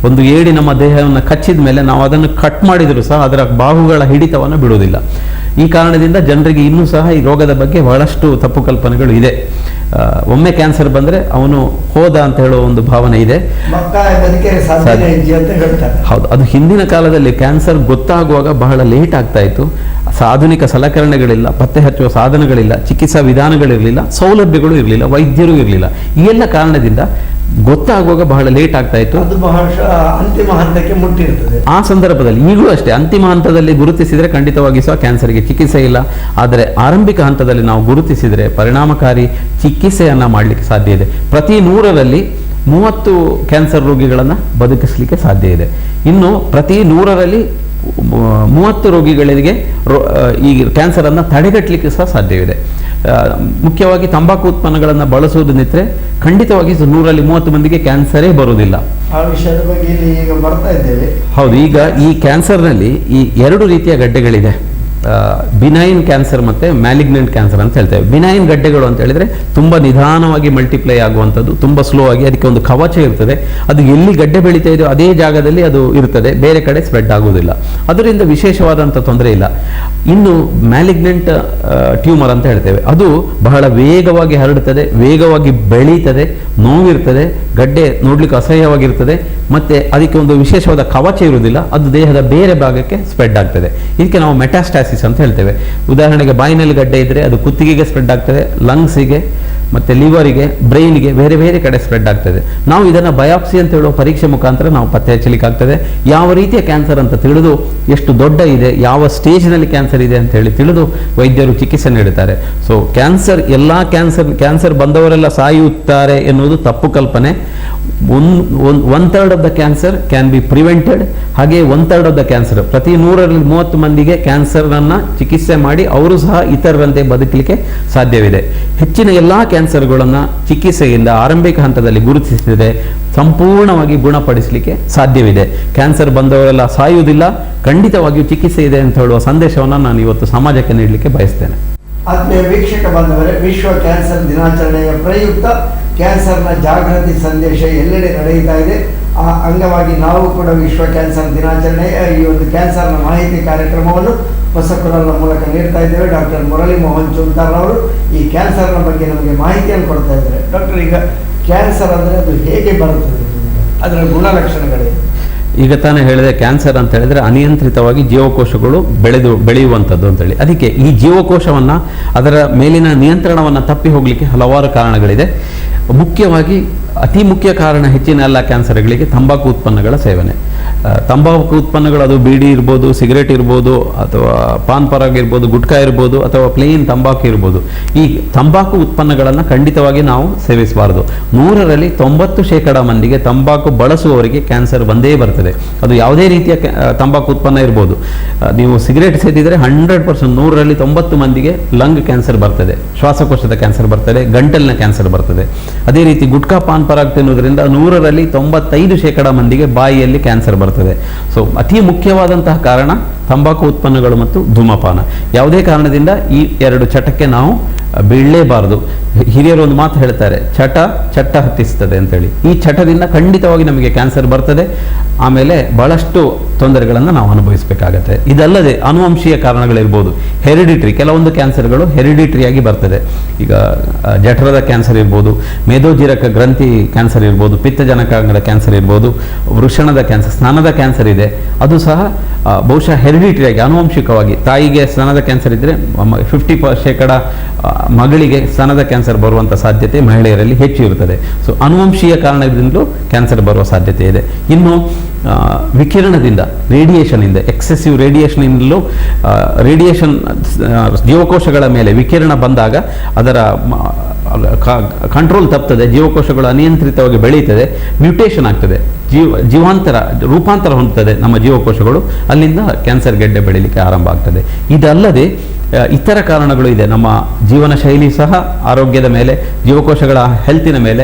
ಒಂದು ಏಡಿ ನಮ್ಮ ದೇಹವನ್ನು ಕಚ್ಚಿದ ಮೇಲೆ ನಾವು ಅದನ್ನು ಕಟ್ ಮಾಡಿದರೂ ಸಹ ಅದರ ಬಾಹುಗಳ ಹಿಡಿತವನ್ನು ಬಿಡುವುದಿಲ್ಲ. ಈ ಕಾರಣದಿಂದ ಜನರಿಗೆ ಇನ್ನೂ ಸಹ ಈ ರೋಗದ ಬಗ್ಗೆ ಬಹಳಷ್ಟು ತಪ್ಪು ಕಲ್ಪನೆಗಳು ಇದೆ. ಒಮ್ಮೆ ಕ್ಯಾನ್ಸರ್ ಬಂದರೆ ಅವನು ಹೋದ ಅಂತ ಹೇಳುವ ಒಂದು ಭಾವನೆ ಇದೆ. ಹೌದು, ಅದು ಹಿಂದಿನ ಕಾಲದಲ್ಲಿ ಕ್ಯಾನ್ಸರ್ ಗೊತ್ತಾಗುವಾಗ ಬಹಳ ಲೇಟ್ ಆಗ್ತಾ ಇತ್ತು. ಆಧುನಿಕ ಸಲಕರಣೆಗಳಿಲ್ಲ, ಪತ್ತೆ ಹಚ್ಚುವ ಸಾಧನಗಳಿಲ್ಲ, ಚಿಕಿತ್ಸಾ ವಿಧಾನಗಳಿರಲಿಲ್ಲ, ಸೌಲಭ್ಯಗಳು ಇರಲಿಲ್ಲ, ವೈದ್ಯರು ಇರಲಿಲ್ಲ. ಈ ಎಲ್ಲ ಕಾರಣದಿಂದ ಗೊತ್ತಾಗುವಾಗ ಬಹಳ ಲೇಟ್ ಆಗ್ತಾ ಇತ್ತು. ಅದು ಬಹುಶಃ ಅಂತಿಮ ಹಂತಕ್ಕೆ ಮುಟ್ಟಿರ್ತದೆ. ಆ ಸಂದರ್ಭದಲ್ಲಿ ಈಗಲೂ ಅಷ್ಟೇ ಅಂತಿಮ ಹಂತದಲ್ಲಿ ಗುರುತಿಸಿದರೆ ಖಂಡಿತವಾಗಿ ಸಹ ಕ್ಯಾನ್ಸರ್ಗೆ ಚಿಕಿತ್ಸೆ ಇಲ್ಲ. ಆದರೆ ಆರಂಭಿಕ ಹಂತದಲ್ಲಿ ನಾವು ಗುರುತಿಸಿದರೆ ಪರಿಣಾಮಕಾರಿ ಚಿಕಿತ್ಸೆಯನ್ನು ಮಾಡಲಿಕ್ಕೆ ಸಾಧ್ಯ ಇದೆ. ಪ್ರತಿ 100ರಲ್ಲಿ 30 ಕ್ಯಾನ್ಸರ್ ರೋಗಿಗಳನ್ನು ಬದುಕಿಸಲಿಕ್ಕೆ ಸಾಧ್ಯ ಇದೆ. ಇನ್ನು ಪ್ರತಿ 100ರಲ್ಲಿ 30 ರೋಗಿಗಳಿಗೆ ಈ ಕ್ಯಾನ್ಸರನ್ನು ತಡೆಗಟ್ಟಲಿಕ್ಕೆ ಸಹ ಸಾಧ್ಯವಿದೆ. ಮುಖ್ಯವಾಗಿ ತಂಬಾಕು ಉತ್ಪನ್ನಗಳನ್ನು ಬಳಸುವುದು ನಿಂತರೆ ಖಂಡಿತವಾಗಿ 100ರಲ್ಲಿ 30 ಮಂದಿಗೆ ಕ್ಯಾನ್ಸರೇ ಬರುವುದಿಲ್ಲ. ಆ ವಿಷಯದ ಬಗ್ಗೆ ಈಗ ಬರ್ತಾ ಇದ್ದೇವೆ. ಹೌದು, ಈಗ ಈ ಕ್ಯಾನ್ಸರ್ನಲ್ಲಿ ಈ 2 ರೀತಿಯ ಗಡ್ಡೆಗಳಿದೆ. ಬಿನೈನ್ ಕ್ಯಾನ್ಸರ್ ಮತ್ತು ಮ್ಯಾಲಿಗ್ನೆಂಟ್ ಕ್ಯಾನ್ಸರ್ ಅಂತ ಹೇಳ್ತೇವೆ. ಬಿನೈನ್ ಗಡ್ಡೆಗಳು ಅಂತ ಹೇಳಿದರೆ ತುಂಬ ನಿಧಾನವಾಗಿ ಮಲ್ಟಿಪ್ಲೈ ಆಗುವಂಥದ್ದು, ತುಂಬ ಸ್ಲೋ ಆಗಿ. ಅದಕ್ಕೆ ಒಂದು ಕವಚ ಇರ್ತದೆ. ಅದು ಎಲ್ಲಿ ಗಡ್ಡೆ ಬೆಳೀತಾ ಇದೆಯೋ ಅದೇ ಜಾಗದಲ್ಲಿ ಅದು ಇರ್ತದೆ, ಬೇರೆ ಕಡೆ ಸ್ಪ್ರೆಡ್ ಆಗುವುದಿಲ್ಲ. ಅದರಿಂದ ವಿಶೇಷವಾದಂಥ ತೊಂದರೆ ಇಲ್ಲ. ಇನ್ನು ಮ್ಯಾಲಿಗ್ನೆಂಟ್ ಟ್ಯೂಮರ್ ಅಂತ ಹೇಳ್ತೇವೆ. ಅದು ಬಹಳ ವೇಗವಾಗಿ ಹರಡುತ್ತದೆ, ವೇಗವಾಗಿ ಬೆಳೀತದೆ, ನೋವಿರ್ತದೆ, ಗಡ್ಡೆ ನೋಡ್ಲಿಕ್ಕೆ ಅಸಹ್ಯವಾಗಿರ್ತದೆ, ಮತ್ತು ಅದಕ್ಕೆ ಒಂದು ವಿಶೇಷವಾದ ಕವಚ ಇರುವುದಿಲ್ಲ. ಅದು ದೇಹದ ಬೇರೆ ಭಾಗಕ್ಕೆ ಸ್ಪ್ರೆಡ್ ಆಗ್ತದೆ. ಇದಕ್ಕೆ ನಾವು ಮೆಟಾಸ್ಟಾಸಿಸ್ ಅಂತ ಹೇಳ್ತೇವೆ. ಉದಾಹರಣೆಗೆ ಬಾಯಿನಲ್ಲಿ ಗಡ್ಡೆ ಇದ್ದರೆ ಅದು ಕುತ್ತಿಗೆಗೆ ಸ್ಪ್ರೆಡ್ ಆಗ್ತದೆ, ಲಂಗ್ಸಿಗೆ ಮತ್ತು ಲಿವರಿಗೆ, ಬ್ರೈನ್ಗೆ, ಬೇರೆ ಬೇರೆ ಕಡೆ ಸ್ಪ್ರೆಡ್ ಆಗ್ತದೆ. ನಾವು ಇದನ್ನು ಬಯಾಪ್ಸಿ ಅಂತ ಹೇಳುವ ಪರೀಕ್ಷೆ ಮುಖಾಂತರ ನಾವು ಪತ್ತೆ ಹಚ್ಚಲಿಕ್ಕಾಗ್ತದೆ. ಯಾವ ರೀತಿಯ ಕ್ಯಾನ್ಸರ್ ಅಂತ ತಿಳಿದು, ಎಷ್ಟು ದೊಡ್ಡ ಇದೆ, ಯಾವ ಸ್ಟೇಜ್ನಲ್ಲಿ ಕ್ಯಾನ್ಸರ್ ಇದೆ ಅಂತ ಹೇಳಿ ತಿಳಿದು ವೈದ್ಯರು ಚಿಕಿತ್ಸೆ ನೀಡುತ್ತಾರೆ. ಸೊ ಎಲ್ಲ ಕ್ಯಾನ್ಸರ್ ಬಂದವರೆಲ್ಲ ಸಾಯುತ್ತಾರೆ ಎನ್ನುವುದು ತಪ್ಪು ಕಲ್ಪನೆ. 1/3 of the cancer can be prevented. ಹಾಗೆ 1/3 ಆಫ್ ದ ಕ್ಯಾನ್ಸರ್, ಪ್ರತಿ 100ರಲ್ಲಿ 30 ಮಂದಿಗೆ ಕ್ಯಾನ್ಸರ್ನನ್ನು ಚಿಕಿತ್ಸೆ ಮಾಡಿ ಅವರು ಸಹ ಇತರರಂತೆ ಬದುಕಲಿಕ್ಕೆ ಸಾಧ್ಯವಿದೆ. ಹೆಚ್ಚಿನ ಎಲ್ಲ ಕ್ಯಾನ್ಸರ್ಗಳನ್ನು ಚಿಕಿತ್ಸೆಯಿಂದ ಆರಂಭಿಕ ಹಂತದಲ್ಲಿ ಗುರುತಿಸಿದರೆ ಸಂಪೂರ್ಣವಾಗಿ ಗುಣಪಡಿಸಲಿಕ್ಕೆ ಸಾಧ್ಯವಿದೆ. ಕ್ಯಾನ್ಸರ್ ಬಂದವರೆಲ್ಲ ಸಾಯುವುದಿಲ್ಲ, ಖಂಡಿತವಾಗಿಯೂ ಚಿಕಿತ್ಸೆ ಇದೆ ಅಂತ ಹೇಳುವ ಸಂದೇಶವನ್ನು ನಾನು ಇವತ್ತು ಸಮಾಜಕ್ಕೆ ನೀಡಲಿಕ್ಕೆ ಬಯಸ್ತೇನೆ. ಆತ್ಮೀಯ ವೀಕ್ಷಕ ಬಾಂಧವರೇ, ವಿಶ್ವ ಕ್ಯಾನ್ಸರ್ ದಿನಾಚರಣೆಯ ಪ್ರಯುಕ್ತ ಕ್ಯಾನ್ಸರ್ನ ಜಾಗೃತಿ ಸಂದೇಶ ಎಲ್ಲೆಡೆ ನಡೆಯುತ್ತಾ ಇದೆ. ಆ ಅಂಗವಾಗಿ ನಾವು ಕೂಡ ವಿಶ್ವ ಕ್ಯಾನ್ಸರ್ ದಿನಾಚರಣೆಯ ಈ ಒಂದು ಕ್ಯಾನ್ಸರ್ನ ಮಾಹಿತಿ ಕಾರ್ಯಕ್ರಮವನ್ನು ಹೊಸಕುರಲ ಮೂಲಕ ನೀಡ್ತಾ ಇದ್ದೇವೆ. ಡಾಕ್ಟರ್ ಮುರಳಿ ಮೋಹನ್ ಚೂಂತಾರ್ ಅವರು ಈ ಕ್ಯಾನ್ಸರ್ನ ಬಗ್ಗೆ ನಮಗೆ ಮಾಹಿತಿಯನ್ನು ಕೊಡ್ತಾ ಇದ್ದಾರೆ. ಡಾಕ್ಟರ್, ಈಗ ಕ್ಯಾನ್ಸರ್ ಅಂದರೆ ಅದು ಹೇಗೆ ಬರುತ್ತದೆ, ಅದರ ಗುಣಲಕ್ಷಣಗಳೇನು? ಈಗ ತಾನೇ ಹೇಳಿದೆ, ಕ್ಯಾನ್ಸರ್ ಅಂತ ಹೇಳಿದ್ರೆ ಅನಿಯಂತ್ರಿತವಾಗಿ ಜೀವಕೋಶಗಳು ಬೆಳೆಯುವಂಥದ್ದು ಅಂತೇಳಿ. ಅದಕ್ಕೆ ಈ ಜೀವಕೋಶವನ್ನು ಅದರ ಮೇಲಿನ ನಿಯಂತ್ರಣವನ್ನು ತಪ್ಪಿ ಹೋಗಲಿಕ್ಕೆ ಹಲವಾರು ಕಾರಣಗಳಿದೆ. ಮುಖ್ಯವಾಗಿ ಅತಿ ಮುಖ್ಯ ಕಾರಣ ಹೆಚ್ಚಿನ ಎಲ್ಲ ಕ್ಯಾನ್ಸರ್ಗಳಿಗೆ ತಂಬಾಕು ಉತ್ಪನ್ನಗಳ ಸೇವನೆ. ತಂಬಾಕು ಉತ್ಪನ್ನಗಳು, ಅದು ಬೀಡಿ ಇರ್ಬೋದು, ಸಿಗರೇಟ್ ಇರ್ಬೋದು, ಅಥವಾ ಪಾನ್ ಪರಾಗ್ ಇರ್ಬೋದು, ಗುಟ್ಕಾ ಇರ್ಬೋದು, ಅಥವಾ ಪ್ಲೇನ್ ತಂಬಾಕು ಇರ್ಬೋದು. ಈ ತಂಬಾಕು ಉತ್ಪನ್ನಗಳನ್ನು ಖಂಡಿತವಾಗಿ ನಾವು ಸೇವಿಸಬಾರದು. 100ರಲ್ಲಿ 90% ಮಂದಿಗೆ ತಂಬಾಕು ಬಳಸುವವರಿಗೆ ಕ್ಯಾನ್ಸರ್ ಬಂದೇ ಬರ್ತದೆ. ಅದು ಯಾವುದೇ ರೀತಿಯ ತಂಬಾಕು ಉತ್ಪನ್ನ ಇರ್ಬೋದು. ನೀವು ಸಿಗರೇಟ್ ಸೇದಿದರೆ 100%, 100ರಲ್ಲಿ 90 ಮಂದಿಗೆ ಲಂಗ್ ಕ್ಯಾನ್ಸರ್ ಬರ್ತದೆ, ಶ್ವಾಸಕೋಶದ ಕ್ಯಾನ್ಸರ್ ಬರ್ತದೆ, ಗಂಟಲಿನ ಕ್ಯಾನ್ಸರ್ ಬರ್ತದೆ. ಅದೇ ರೀತಿ ಗುಟ್ಕಾ ಪಾನ್ ಪರಾಗ್ ತಿನ್ನುವುದರಿಂದ 100ರಲ್ಲಿ 95% ಮಂದಿಗೆ ಬಾಯಿಯಲ್ಲಿ ಕ್ಯಾನ್ಸರ್ ಬರ್ತದೆ. ಸೊ ಅತಿ ಮುಖ್ಯವಾದಂತಹ ಕಾರಣ ತಂಬಾಕು ಉತ್ಪನ್ನಗಳು ಮತ್ತು ಧೂಮಪಾನ. ಯಾವುದೇ ಕಾರಣದಿಂದ ಈ ಎರಡು ಚಟಕ್ಕೆ ನಾವು ಬೀಳಲೇಬಾರದು. ಹಿರಿಯರು ಒಂದು ಮಾತು ಹೇಳ್ತಾರೆ, ಚಟ ಹತ್ತಿಸ್ತದೆ ಅಂತೇಳಿ. ಈ ಚಟದಿಂದ ಖಂಡಿತವಾಗಿ ನಮಗೆ ಕ್ಯಾನ್ಸರ್ ಬರ್ತದೆ. ಆಮೇಲೆ ಬಹಳಷ್ಟು ತೊಂದರೆಗಳನ್ನು ನಾವು ಅನುಭವಿಸಬೇಕಾಗತ್ತೆ. ಇದಲ್ಲದೆ ಅನುವಂಶೀಯ ಕಾರಣಗಳಿರ್ಬೋದು, ಹೆರಿಡಿಟ್ರಿ. ಕೆಲವೊಂದು ಕ್ಯಾನ್ಸರ್ಗಳು ಹೆರಿಡಿಟ್ರಿಯಾಗಿ ಬರ್ತದೆ. ಈಗ ಜಠರದ ಕ್ಯಾನ್ಸರ್ ಇರ್ಬೋದು, ಮೇದೋಜೀರಕ ಗ್ರಂಥಿ ಕ್ಯಾನ್ಸರ್ ಇರ್ಬೋದು, ಪಿತ್ತಜನಕಾಂಗದ ಕ್ಯಾನ್ಸರ್ ಇರ್ಬೋದು, ವೃಷಣದ ಕ್ಯಾನ್ಸರ್, ಸ್ನಾನದ ಕ್ಯಾನ್ಸರ್ ಇದೆ. ಅದು ಸಹ ಬಹುಶಃ ಹೆರಿಡಿಟ್ರಿಯಾಗಿ, ಆನುವಂಶಿಕವಾಗಿ, ತಾಯಿಗೆ ಸ್ತನದ ಕ್ಯಾನ್ಸರ್ ಇದ್ದರೆ 50% ಮಗಳಿಗೆ ಸ್ತನದ ಕ್ಯಾನ್ಸರ್ ಬರುವಂಥ ಸಾಧ್ಯತೆ ಮಹಿಳೆಯರಲ್ಲಿ ಹೆಚ್ಚು ಇರುತ್ತದೆ. ಸೊ ಅನುವಂಶೀಯ ಕಾರಣದಿಂದಲೂ ಕ್ಯಾನ್ಸರ್ ಬರುವ ಸಾಧ್ಯತೆ ಇದೆ. ಇನ್ನು ವಿಕಿರಣದಿಂದ, ರೇಡಿಯೇಷನಿಂದ, ಎಕ್ಸೆಸಿವ್ ರೇಡಿಯೇಷನಿಂದಲೂ, ರೇಡಿಯೇಷನ್ ಜೀವಕೋಶಗಳ ಮೇಲೆ ವಿಕಿರಣ ಬಂದಾಗ ಅದರ ಕಂಟ್ರೋಲ್ ತಪ್ತದೆ, ಜೀವಕೋಶಗಳು ಅನಿಯಂತ್ರಿತವಾಗಿ ಬೆಳೀತದೆ, ಮ್ಯೂಟೇಷನ್ ಆಗ್ತದೆ, ರೂಪಾಂತರ ಹೊಂದುತ್ತದೆ ನಮ್ಮ ಜೀವಕೋಶಗಳು. ಅಲ್ಲಿಂದ ಕ್ಯಾನ್ಸರ್ ಗೆಡ್ಡೆ ಬೆಳೀಲಿಕ್ಕೆ ಆರಂಭ ಆಗ್ತದೆ. ಇದಲ್ಲದೆ ಇತರ ಕಾರಣಗಳು ಇದೆ. ನಮ್ಮ ಜೀವನ ಶೈಲಿ ಸಹ ಆರೋಗ್ಯದ ಮೇಲೆ, ಜೀವಕೋಶಗಳ ಹೆಲ್ತಿನ ಮೇಲೆ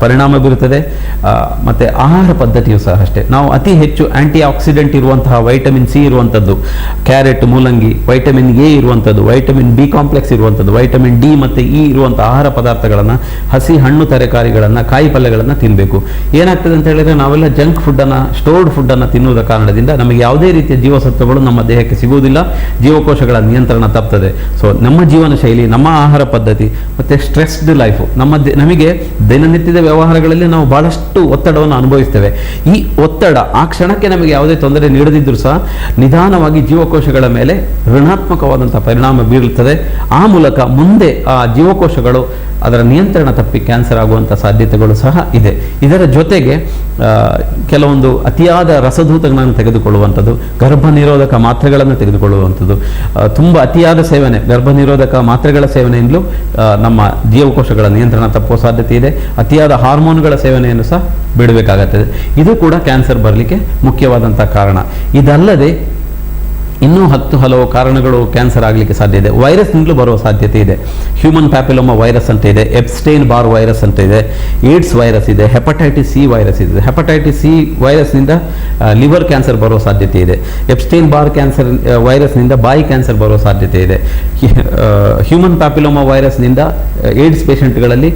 ಪರಿಣಾಮ ಬೀರುತ್ತದೆ. ಮತ್ತು ಆಹಾರ ಪದ್ಧತಿಯು ಸಹ ಅಷ್ಟೇ. ನಾವು ಅತಿ ಹೆಚ್ಚು ಆಂಟಿ ಆಕ್ಸಿಡೆಂಟ್ ಇರುವಂತಹ ವೈಟಮಿನ್ ಸಿ ಇರುವಂಥದ್ದು, ಕ್ಯಾರೆಟ್, ಮೂಲಂಗಿ, ವೈಟಮಿನ್ ಎ ಇರುವಂಥದ್ದು, ವೈಟಮಿನ್ ಬಿ ಕಾಂಪ್ಲೆಕ್ಸ್ ಇರುವಂಥದ್ದು, ವೈಟಮಿನ್ ಡಿ ಮತ್ತು ಇ ಇರುವಂಥ ಆಹಾರ ಪದಾರ್ಥಗಳನ್ನು, ಹಸಿ ಹಣ್ಣು ತರಕಾರಿಗಳನ್ನು, ಕಾಯಿ ಪಲ್ಯಗಳನ್ನು ತಿನ್ನಬೇಕು. ಏನಾಗ್ತದೆ ಅಂತ ಹೇಳಿದರೆ, ನಾವೆಲ್ಲ ಜಂಕ್ ಫುಡ್ಡನ್ನು, ಸ್ಟೋರ್ಡ್ ಫುಡ್ಡನ್ನು ತಿನ್ನುವುದರ ಕಾರಣದಿಂದ ನಮಗೆ ಯಾವುದೇ ರೀತಿಯ ಜೀವಸತ್ವಗಳು ನಮ್ಮ ದೇಹಕ್ಕೆ ಸಿಗುವುದಿಲ್ಲ, ಜೀವಕೋಶಗಳ ನಿಯಂತ್ರಣ ತಪ್ತದೆ. ಸೊ ನಮ್ಮ ಜೀವನ ಶೈಲಿ, ನಮ್ಮ ಆಹಾರ ಪದ್ಧತಿ ಮತ್ತು ಸ್ಟ್ರೆಸ್ಡ್ ಲೈಫು, ನಮಗೆ ದಿನನಿತ್ಯದ ವ್ಯವಹಾರಗಳಲ್ಲಿ ನಾವು ಬಹಳಷ್ಟು ಒತ್ತಡವನ್ನು ಅನುಭವಿಸ್ತೇವೆ. ಈ ಒತ್ತಡ ಆ ಕ್ಷಣಕ್ಕೆ ನಮಗೆ ಯಾವುದೇ ತೊಂದರೆ ನೀಡದಿದ್ದರೂ ಸಹ ನಿಧಾನವಾಗಿ ಜೀವಕೋಶಗಳ ಮೇಲೆ ಋಣಾತ್ಮಕವಾದಂಥ ಪರಿಣಾಮ ಬೀರುತ್ತದೆ. ಆ ಮೂಲಕ ಮುಂದೆ ಆ ಜೀವಕೋಶಗಳು ಅದರ ನಿಯಂತ್ರಣ ತಪ್ಪಿ ಕ್ಯಾನ್ಸರ್ ಆಗುವಂಥ ಸಾಧ್ಯತೆಗಳು ಸಹ ಇದೆ. ಇದರ ಜೊತೆಗೆ ಕೆಲವೊಂದು ಅತಿಯಾದ ರಸದೂತಗಳನ್ನು ತೆಗೆದುಕೊಳ್ಳುವಂಥದ್ದು, ಗರ್ಭ ನಿರೋಧಕ ಮಾತ್ರೆಗಳನ್ನು ತೆಗೆದುಕೊಳ್ಳುವಂಥದ್ದು, ತುಂಬ ಅತಿಯಾದ ಸೇವನೆ, ಗರ್ಭ ನಿರೋಧಕ ಮಾತ್ರೆಗಳ ಸೇವನೆಯಿಂದಲೂ ನಮ್ಮ ಜೀವಕೋಶಗಳ ನಿಯಂತ್ರಣ ತಪ್ಪುವ ಸಾಧ್ಯತೆ ಇದೆ. ಅತಿಯಾದ ಹಾರ್ಮೋನ್ಗಳ ಸೇವನೆಯನ್ನು ಸಹ ಬಿಡಬೇಕಾಗುತ್ತದೆ. ಇದು ಕೂಡ ಕ್ಯಾನ್ಸರ್ ಬರಲಿಕ್ಕೆ ಮುಖ್ಯವಾದಂಥ ಕಾರಣ. ಇದಲ್ಲದೆ ಇನ್ನೂ ಹಲವು ಕಾರಣಗಳು ಕ್ಯಾನ್ಸರ್ ಆಗಲಿಕ್ಕೆ ಸಾಧ್ಯ ಇದೆ. ವೈರಸ್ನಿಂದಲೂ ಬರುವ ಸಾಧ್ಯತೆ ಇದೆ. ಹ್ಯೂಮನ್ ಪ್ಯಾಪಿಲೋಮಾ ವೈರಸ್ ಅಂತ ಇದೆ, ಎಪ್ಸ್ಟೈನ್ ಬಾರ್ ವೈರಸ್ ಅಂತ ಇದೆ, ಏಡ್ಸ್ ವೈರಸ್ ಇದೆ, ಹೆಪಟೈಟಿಸ್ ಸಿ ವೈರಸ್ ಇದೆ. ಹೆಪಟೈಟಿಸ್ ಸಿ ವೈರಸ್ನಿಂದ ಲಿವರ್ ಕ್ಯಾನ್ಸರ್ ಬರುವ ಸಾಧ್ಯತೆ ಇದೆ. ಎಪ್ಸ್ಟೈನ್ ಬಾರ್ ಕ್ಯಾನ್ಸರ್ ವೈರಸ್ನಿಂದ ಬಾಯಿ ಕ್ಯಾನ್ಸರ್ ಬರುವ ಸಾಧ್ಯತೆ ಇದೆ. ಹ್ಯೂಮನ್ ಪ್ಯಾಪಿಲೋಮಾ ವೈರಸ್ನಿಂದ ಏಡ್ಸ್ ಪೇಷಂಟ್ಗಳಲ್ಲಿ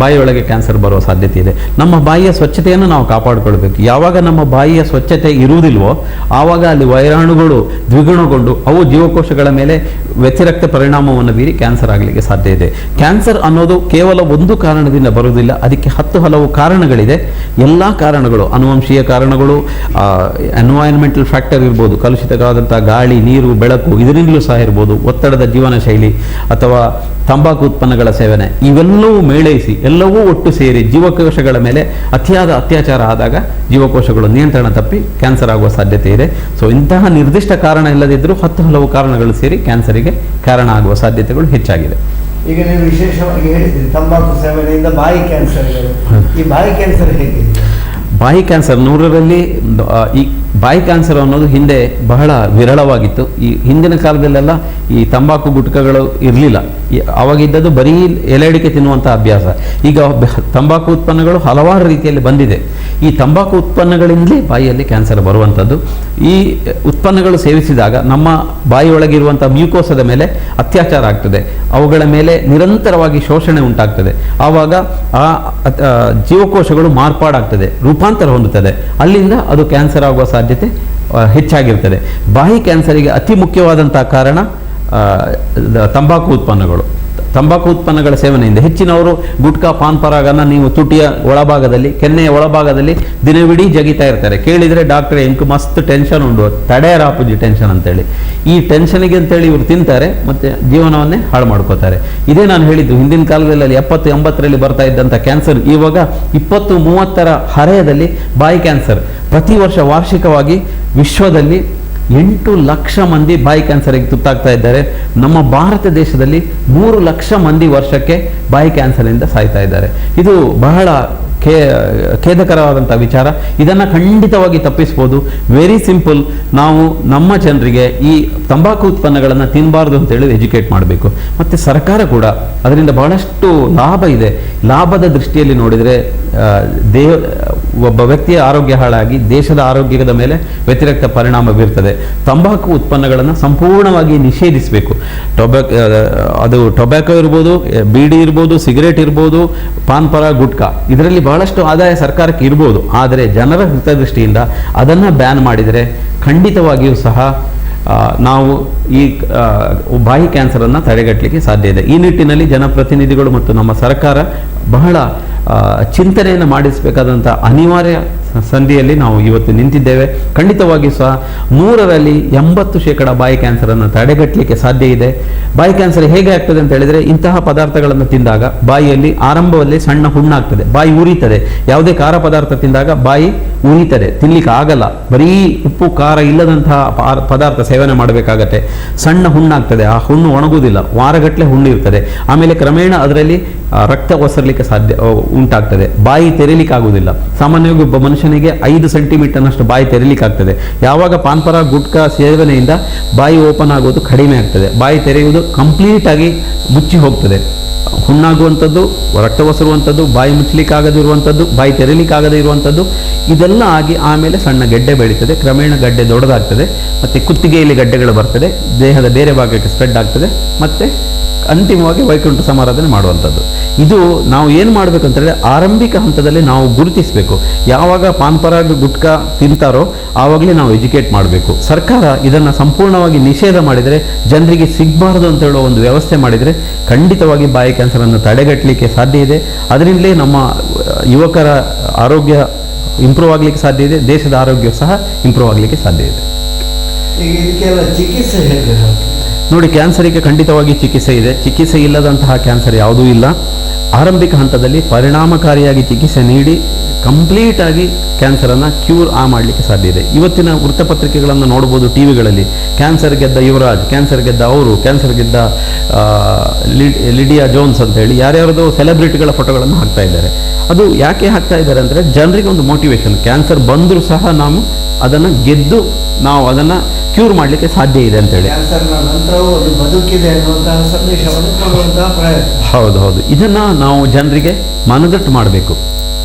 ಬಾಯಿಯೊಳಗೆ ಕ್ಯಾನ್ಸರ್ ಬರುವ ಸಾಧ್ಯತೆ ಇದೆ. ನಮ್ಮ ಬಾಯಿಯ ಸ್ವಚ್ಛತೆಯನ್ನು ನಾವು ಕಾಪಾಡಿಕೊಳ್ಬೇಕು. ಯಾವಾಗ ನಮ್ಮ ಬಾಯಿಯ ಸ್ವಚ್ಛತೆ ಇರುವುದಿಲ್ವೋ ಆವಾಗ ಅಲ್ಲಿ ವೈರಾಣುಗಳು ದ್ವಿಗುಣಗೊಂಡು ಅವು ಜೀವಕೋಶಗಳ ಮೇಲೆ ವ್ಯತಿರಿಕ್ತ ಪರಿಣಾಮವನ್ನು ಬೀರಿ ಕ್ಯಾನ್ಸರ್ ಆಗಲಿಕ್ಕೆ ಸಾಧ್ಯ ಇದೆ. ಕ್ಯಾನ್ಸರ್ ಅನ್ನೋದು ಕೇವಲ ಒಂದು ಕಾರಣದಿಂದ ಬರುವುದಿಲ್ಲ, ಅದಕ್ಕೆ ಹಲವು ಕಾರಣಗಳಿದೆ. ಎಲ್ಲ ಕಾರಣಗಳು, ಅನುವಂಶೀಯ ಕಾರಣಗಳು, ಎನ್ವೈರನ್ಮೆಂಟಲ್ ಫ್ಯಾಕ್ಟರ್ ಇರ್ಬೋದು, ಕಲುಷಿತವಾದಂಥ ಗಾಳಿ, ನೀರು, ಬೆಳಕು, ಇದರಿಂದಲೂ ಸಹ ಇರ್ಬೋದು, ಒತ್ತಡದ ಜೀವನ ಶೈಲಿ ಅಥವಾ ತಂಬಾಕು ಉತ್ಪನ್ನಗಳ ಸೇವನೆ, ಇವೆಲ್ಲವೂ ಮೇಳೈಸಿ, ಎಲ್ಲವೂ ಒಟ್ಟು ಸೇರಿ ಜೀವಕೋಶಗಳ ಮೇಲೆ ಅತಿಯಾದ ಅತ್ಯಾಚಾರ ಆದಾಗ ಜೀವಕೋಶಗಳು ನಿಯಂತ್ರಣ ತಪ್ಪಿ ಕ್ಯಾನ್ಸರ್ ಆಗುವ ಸಾಧ್ಯತೆ ಇದೆ. ಸೊ ಇಂತಹ ನಿರ್ದಿಷ್ಟ ಕಾರಣ ಇಲ್ಲದಿದ್ದರೂ ಹಲವು ಕಾರಣಗಳು ಸೇರಿ ಕ್ಯಾನ್ಸರಿಗೆ ಕಾರಣ ಆಗುವ ಸಾಧ್ಯತೆಗಳು ಹೆಚ್ಚಾಗಿದೆ. ಈಗ ನೀವು ವಿಶೇಷವಾಗಿ ಹೇಳಿದ್ರಿ ತಂಬಾಕು ಸೇವನೆಯಿಂದ ಬಾಯಿ ಕ್ಯಾನ್ಸರ್ಗಳು. ಈ ಬಾಯಿ ಕ್ಯಾನ್ಸರ್ ಹೇಗೆ? ಬಾಯಿ ಕ್ಯಾನ್ಸರ್ 100ರಲ್ಲಿ ಈ ಬಾಯಿ ಕ್ಯಾನ್ಸರ್ ಅನ್ನೋದು ಹಿಂದೆ ಬಹಳ ವಿರಳವಾಗಿತ್ತು. ಈ ಹಿಂದಿನ ಕಾಲದಲ್ಲೆಲ್ಲ ಈ ತಂಬಾಕು ಗುಟ್ಕಗಳು ಇರಲಿಲ್ಲ. ಅವಾಗಿದ್ದದ್ದು ಬರೀ ಎಲೆ ಅಡಿಕೆ ತಿನ್ನುವಂಥ ಅಭ್ಯಾಸ. ಈಗ ತಂಬಾಕು ಉತ್ಪನ್ನಗಳು ಹಲವಾರು ರೀತಿಯಲ್ಲಿ ಬಂದಿದೆ. ಈ ತಂಬಾಕು ಉತ್ಪನ್ನಗಳಿಂದಲೇ ಬಾಯಿಯಲ್ಲಿ ಕ್ಯಾನ್ಸರ್ ಬರುವಂಥದ್ದು. ಈ ಉತ್ಪನ್ನಗಳು ಸೇವಿಸಿದಾಗ ನಮ್ಮ ಬಾಯಿಯೊಳಗಿರುವಂಥ ಮ್ಯೂಕೋಸದ ಮೇಲೆ ಅತ್ಯಾಚಾರ ಆಗ್ತದೆ, ಅವುಗಳ ಮೇಲೆ ನಿರಂತರವಾಗಿ ಶೋಷಣೆ ಉಂಟಾಗ್ತದೆ. ಆವಾಗ ಆ ಜೀವಕೋಶಗಳು ಮಾರ್ಪಾಡಾಗ್ತದೆ, ರೂಪಾಂತರ ಹೊಂದುತ್ತದೆ. ಅಲ್ಲಿಂದ ಅದು ಕ್ಯಾನ್ಸರ್ ಆಗುವ ಸಾಧ್ಯತೆ ಹೆಚ್ಚಾಗಿರ್ತದೆ. ಬಾಯಿ ಕ್ಯಾನ್ಸರಿಗೆ ಅತಿ ಮುಖ್ಯವಾದಂಥ ಕಾರಣ ತಂಬಾಕು ಉತ್ಪನ್ನಗಳು. ತಂಬಾಕು ಉತ್ಪನ್ನಗಳ ಸೇವನೆಯಿಂದ ಹೆಚ್ಚಿನವರು ಗುಟ್ಕಾ ಪಾನ್ ಪರಾಗನ ನೀವು ತುಟಿಯ ಒಳಭಾಗದಲ್ಲಿ ಕೆನ್ನೆಯ ಒಳಭಾಗದಲ್ಲಿ ದಿನವಿಡೀ ಜಗಿತಾ ಇರ್ತಾರೆ. ಕೇಳಿದರೆ ಡಾಕ್ಟ್ರೆ ಇಂಕ್ ಮಸ್ತ್ ಟೆನ್ಷನ್ ಉಂಟು, ತಡೆಯರಾಪುಜಿ ಟೆನ್ಷನ್ ಅಂತೇಳಿ. ಈ ಟೆನ್ಷನ್ಗೆ ಅಂತೇಳಿ ಇವರು ತಿಂತಾರೆ ಮತ್ತೆ ಜೀವನವನ್ನೇ ಹಾಳು ಮಾಡ್ಕೋತಾರೆ. ಇದೇ ನಾನು ಹೇಳಿದ್ದು, ಹಿಂದಿನ ಕಾಲದಲ್ಲಿ 70-80ರಲ್ಲಿ ಬರ್ತಾ ಇದ್ದಂಥ ಕ್ಯಾನ್ಸರ್ ಇವಾಗ 20-30ರ ಹರೆಯದಲ್ಲಿ ಬಾಯಿ ಕ್ಯಾನ್ಸರ್. ಪ್ರತಿ ವರ್ಷ ವಾರ್ಷಿಕವಾಗಿ ವಿಶ್ವದಲ್ಲಿ 8 ಲಕ್ಷ ಮಂದಿ ಬಾಯಿ ಕ್ಯಾನ್ಸರ್ಗೆ ತುತ್ತಾಗ್ತಾ ಇದ್ದಾರೆ. ನಮ್ಮ ಭಾರತ ದೇಶದಲ್ಲಿ 3 ಲಕ್ಷ ಮಂದಿ ವರ್ಷಕ್ಕೆ ಬಾಯಿ ಕ್ಯಾನ್ಸರ್ನಿಂದ ಸಾಯ್ತಾ ಇದ್ದಾರೆ. ಇದು ಬಹಳ ಖೇದಕರವಾದಂಥ ವಿಚಾರ. ಇದನ್ನು ಖಂಡಿತವಾಗಿ ತಪ್ಪಿಸ್ಬೋದು. ವೆರಿ ಸಿಂಪಲ್, ನಾವು ನಮ್ಮ ಜನರಿಗೆ ಈ ತಂಬಾಕು ಉತ್ಪನ್ನಗಳನ್ನು ತಿನ್ನಬಾರ್ದು ಅಂತೇಳಿ ಎಜುಕೇಟ್ ಮಾಡಬೇಕು. ಮತ್ತು ಸರ್ಕಾರ ಕೂಡ ಅದರಿಂದ ಬಹಳಷ್ಟು ಲಾಭ ಇದೆ. ಲಾಭದ ದೃಷ್ಟಿಯಲ್ಲಿ ನೋಡಿದರೆ ಒಬ್ಬ ವ್ಯಕ್ತಿಯ ಆರೋಗ್ಯ ಹಾಳಾಗಿ ದೇಶದ ಆರೋಗ್ಯದ ಮೇಲೆ ವ್ಯತಿರಿಕ್ತ ಪರಿಣಾಮ ಬೀರ್ತದೆ. ತಂಬಾಕು ಉತ್ಪನ್ನಗಳನ್ನು ಸಂಪೂರ್ಣವಾಗಿ ನಿಷೇಧಿಸಬೇಕು. ಅದು ಟೊಬ್ಯಾಕೊ ಇರ್ಬೋದು, ಬೀಡಿ ಇರ್ಬೋದು, ಸಿಗರೇಟ್ ಇರ್ಬೋದು, ಪಾನ್ ಪರ, ಗುಟ್ಕಾ, ಇದರಲ್ಲಿ ಬಹಳಷ್ಟು ಆದಾಯ ಸರ್ಕಾರಕ್ಕೆ ಇರ್ಬೋದು. ಆದರೆ ಜನರ ಹಿತದೃಷ್ಟಿಯಿಂದ ಅದನ್ನು ಬ್ಯಾನ್ ಮಾಡಿದರೆ ಖಂಡಿತವಾಗಿಯೂ ಸಹ ನಾವು ಈ ಬಾಯಿ ಕ್ಯಾನ್ಸರನ್ನು ತಡೆಗಟ್ಟಲಿಕ್ಕೆ ಸಾಧ್ಯ ಇದೆ. ಈ ನಿಟ್ಟಿನಲ್ಲಿ ಜನಪ್ರತಿನಿಧಿಗಳು ಮತ್ತು ನಮ್ಮ ಸರ್ಕಾರ ಬಹಳ ಚಿಂತನೆಯನ್ನು ಮಾಡಿಸಬೇಕಾದಂಥ ಅನಿವಾರ್ಯ ಸಂಧಿಯಲ್ಲಿ ನಾವು ಇವತ್ತು ನಿಂತಿದ್ದೇವೆ. ಖಂಡಿತವಾಗಿಯೂ ಸಹ 100ರಲ್ಲಿ 80% ಬಾಯಿ ಕ್ಯಾನ್ಸರನ್ನು ತಡೆಗಟ್ಟಲಿಕ್ಕೆ ಸಾಧ್ಯ ಇದೆ. ಬಾಯಿ ಕ್ಯಾನ್ಸರ್ ಹೇಗೆ ಆಗ್ತದೆ ಅಂತ ಹೇಳಿದರೆ, ಇಂತಹ ಪದಾರ್ಥಗಳನ್ನು ತಿಂದಾಗ ಬಾಯಿಯಲ್ಲಿ ಆರಂಭದಲ್ಲಿ ಸಣ್ಣ ಹುಣ್ಣಾಗ್ತದೆ, ಬಾಯಿ ಉರಿತದೆ. ಯಾವುದೇ ಖಾರ ಪದಾರ್ಥ ತಿಂದಾಗ ಬಾಯಿ ಉರಿತದೆ, ತಿನ್ಲಿಕ್ಕೆ ಆಗಲ್ಲ. ಬರೀ ಉಪ್ಪು ಖಾರ ಇಲ್ಲದಂತಹ ಪದಾರ್ಥ ಸೇವನೆ ಮಾಡಬೇಕಾಗತ್ತೆ. ಸಣ್ಣ ಹುಣ್ಣಾಗ್ತದೆ, ಆ ಹುಣ್ಣು ಒಣಗುವುದಿಲ್ಲ, ವಾರಗಟ್ಟಲೆ ಹುಣ್ಣು ಇರ್ತದೆ. ಆಮೇಲೆ ಕ್ರಮೇಣ ಅದರಲ್ಲಿ ರಕ್ತ ಒಸರಲಿಕ್ಕೆ ಉಂಟಾಗ್ತದೆ. ಬಾಯಿ ತೆರೀಲಿಕ್ಕೆ ಆಗುವುದಿಲ್ಲ. ಸಾಮಾನ್ಯವಾಗಿ ಒಬ್ಬ ಮನುಷ್ಯನಿಗೆ 5 ಸೆಂಟಿಮೀಟರ್ನಷ್ಟು ಬಾಯಿ ತೆರೀಲಿಕ್ಕೆ ಆಗ್ತದೆ. ಯಾವಾಗ ಪಾನ್ಪರ ಗುಟ್ಕಾ ಸೇವನೆಯಿಂದ ಬಾಯಿ ಓಪನ್ ಆಗೋದು ಕಡಿಮೆ ಆಗ್ತದೆ, ಬಾಯಿ ತೆರೆಯುವುದು ಕಂಪ್ಲೀಟ್ ಆಗಿ ಮುಚ್ಚಿ ಹೋಗ್ತದೆ. ಹುಣ್ಣಾಗುವಂಥದ್ದು, ರಕ್ತ ಒಸರುವಂಥದ್ದು, ಬಾಯಿ ಮುಚ್ಚಲಿಕ್ಕಾಗದಿರುವಂಥದ್ದು, ಬಾಯಿ ತೆರೀಲಿಕ್ಕಾಗದೇ ಇರುವಂಥದ್ದು, ಇದೆಲ್ಲ ಆಗಿ ಆಮೇಲೆ ಸಣ್ಣ ಗೆಡ್ಡೆ ಬೆಳೀತದೆ. ಕ್ರಮೇಣ ಗಡ್ಡೆ ದೊಡ್ಡದಾಗ್ತದೆ, ಮತ್ತು ಕುತ್ತಿಗೆಯಲ್ಲಿ ಗಡ್ಡೆಗಳು ಬರ್ತದೆ, ದೇಹದ ಬೇರೆ ಭಾಗಕ್ಕೆ ಸ್ಪ್ರೆಡ್ ಆಗ್ತದೆ, ಮತ್ತು ಅಂತಿಮವಾಗಿ ವೈಕುಂಠ ಸಮಾರಾಧನೆ ಮಾಡುವಂಥದ್ದು. ಇದು ನಾವು ಏನು ಮಾಡಬೇಕು ಅಂತಂದರೆ, ಆರಂಭಿಕ ಹಂತದಲ್ಲಿ ನಾವು ಗುರುತಿಸಬೇಕು. ಯಾವಾಗ ಪಾನ್ ಪರಾಗ್ ಗುಟ್ಕಾ ತಿಂತಾರೋ ಆವಾಗಲೇ ನಾವು ಎಜುಕೇಟ್ ಮಾಡಬೇಕು. ಸರ್ಕಾರ ಇದನ್ನು ಸಂಪೂರ್ಣವಾಗಿ ನಿಷೇಧ ಮಾಡಿದರೆ, ಜನರಿಗೆ ಸಿಗಬಾರ್ದು ಅಂತ ಹೇಳೋ ಒಂದು ವ್ಯವಸ್ಥೆ ಮಾಡಿದರೆ ಖಂಡಿತವಾಗಿ ಬಾಯಿ ಕ್ಯಾನ್ಸರನ್ನು ತಡೆಗಟ್ಟಲಿಕ್ಕೆ ಸಾಧ್ಯ ಇದೆ. ಅದರಿಂದಲೇ ನಮ್ಮ ಯುವಕರ ಆರೋಗ್ಯ ಇಂಪ್ರೂವ್ ಆಗಲಿಕ್ಕೆ ಸಾಧ್ಯ ಇದೆ, ದೇಶದ ಆರೋಗ್ಯ ಸಹ ಇಂಪ್ರೂವ್ ಆಗಲಿಕ್ಕೆ ಸಾಧ್ಯ ಇದೆ. ಈಗ ಇದಕ್ಕೆಲ್ಲ ಚಿಕಿತ್ಸೆ ಹೇಗೆ? ನೋಡಿ, ಕ್ಯಾನ್ಸರಿಗೆ ಖಂಡಿತವಾಗಿ ಚಿಕಿತ್ಸೆ ಇದೆ. ಚಿಕಿತ್ಸೆ ಇಲ್ಲದಂತಹ ಕ್ಯಾನ್ಸರ್ ಯಾವುದೂ ಇಲ್ಲ. ಆರಂಭಿಕ ಹಂತದಲ್ಲಿ ಪರಿಣಾಮಕಾರಿಯಾಗಿ ಚಿಕಿತ್ಸೆ ನೀಡಿ ಕಂಪ್ಲೀಟಾಗಿ ಕ್ಯಾನ್ಸರನ್ನು ಕ್ಯೂರ್ ಮಾಡಲಿಕ್ಕೆ ಸಾಧ್ಯ ಇದೆ. ಇವತ್ತಿನ ವೃತ್ತಪತ್ರಿಕೆಗಳನ್ನು ನೋಡ್ಬೋದು, ಟಿ ವಿಗಳಲ್ಲಿ ಕ್ಯಾನ್ಸರ್ ಗೆದ್ದ ಯುವರಾಜ್, ಕ್ಯಾನ್ಸರ್ ಗೆದ್ದ ಅವರು, ಕ್ಯಾನ್ಸರ್ ಗೆದ್ದ ಲಿಡಿಯಾ ಜೋನ್ಸ್ ಅಂತ ಹೇಳಿ ಯಾರ್ಯಾರದು ಸೆಲೆಬ್ರಿಟಿಗಳ ಫೋಟೋಗಳನ್ನು ಹಾಕ್ತಾ ಇದ್ದಾರೆ. ಅದು ಯಾಕೆ ಹಾಕ್ತಾ ಇದ್ದಾರೆ ಅಂದರೆ, ಜನರಿಗೆ ಒಂದು ಮೋಟಿವೇಶನ್. ಕ್ಯಾನ್ಸರ್ ಬಂದರೂ ಸಹ ನಾವು ಅದನ್ನು ಗೆದ್ದು ನಾವು ಅದನ್ನು ಕ್ಯೂರ್ ಮಾಡಲಿಕ್ಕೆ ಸಾಧ್ಯ ಇದೆ ಅಂತೇಳಿ. ಕ್ಯಾನ್ಸರ್ನ ನಂತರವೂ ಅದು ಬದುಕಿದೆ ಅನ್ನುವಂತಹ ಸಂದೇಶವನ್ನು ಕೊಡುವಂತಹ ಪ್ರಯತ್ನ. ಹೌದು, ಇದನ್ನು ನಾವು ಜನರಿಗೆ ಮನದಟ್ಟು ಮಾಡಬೇಕು.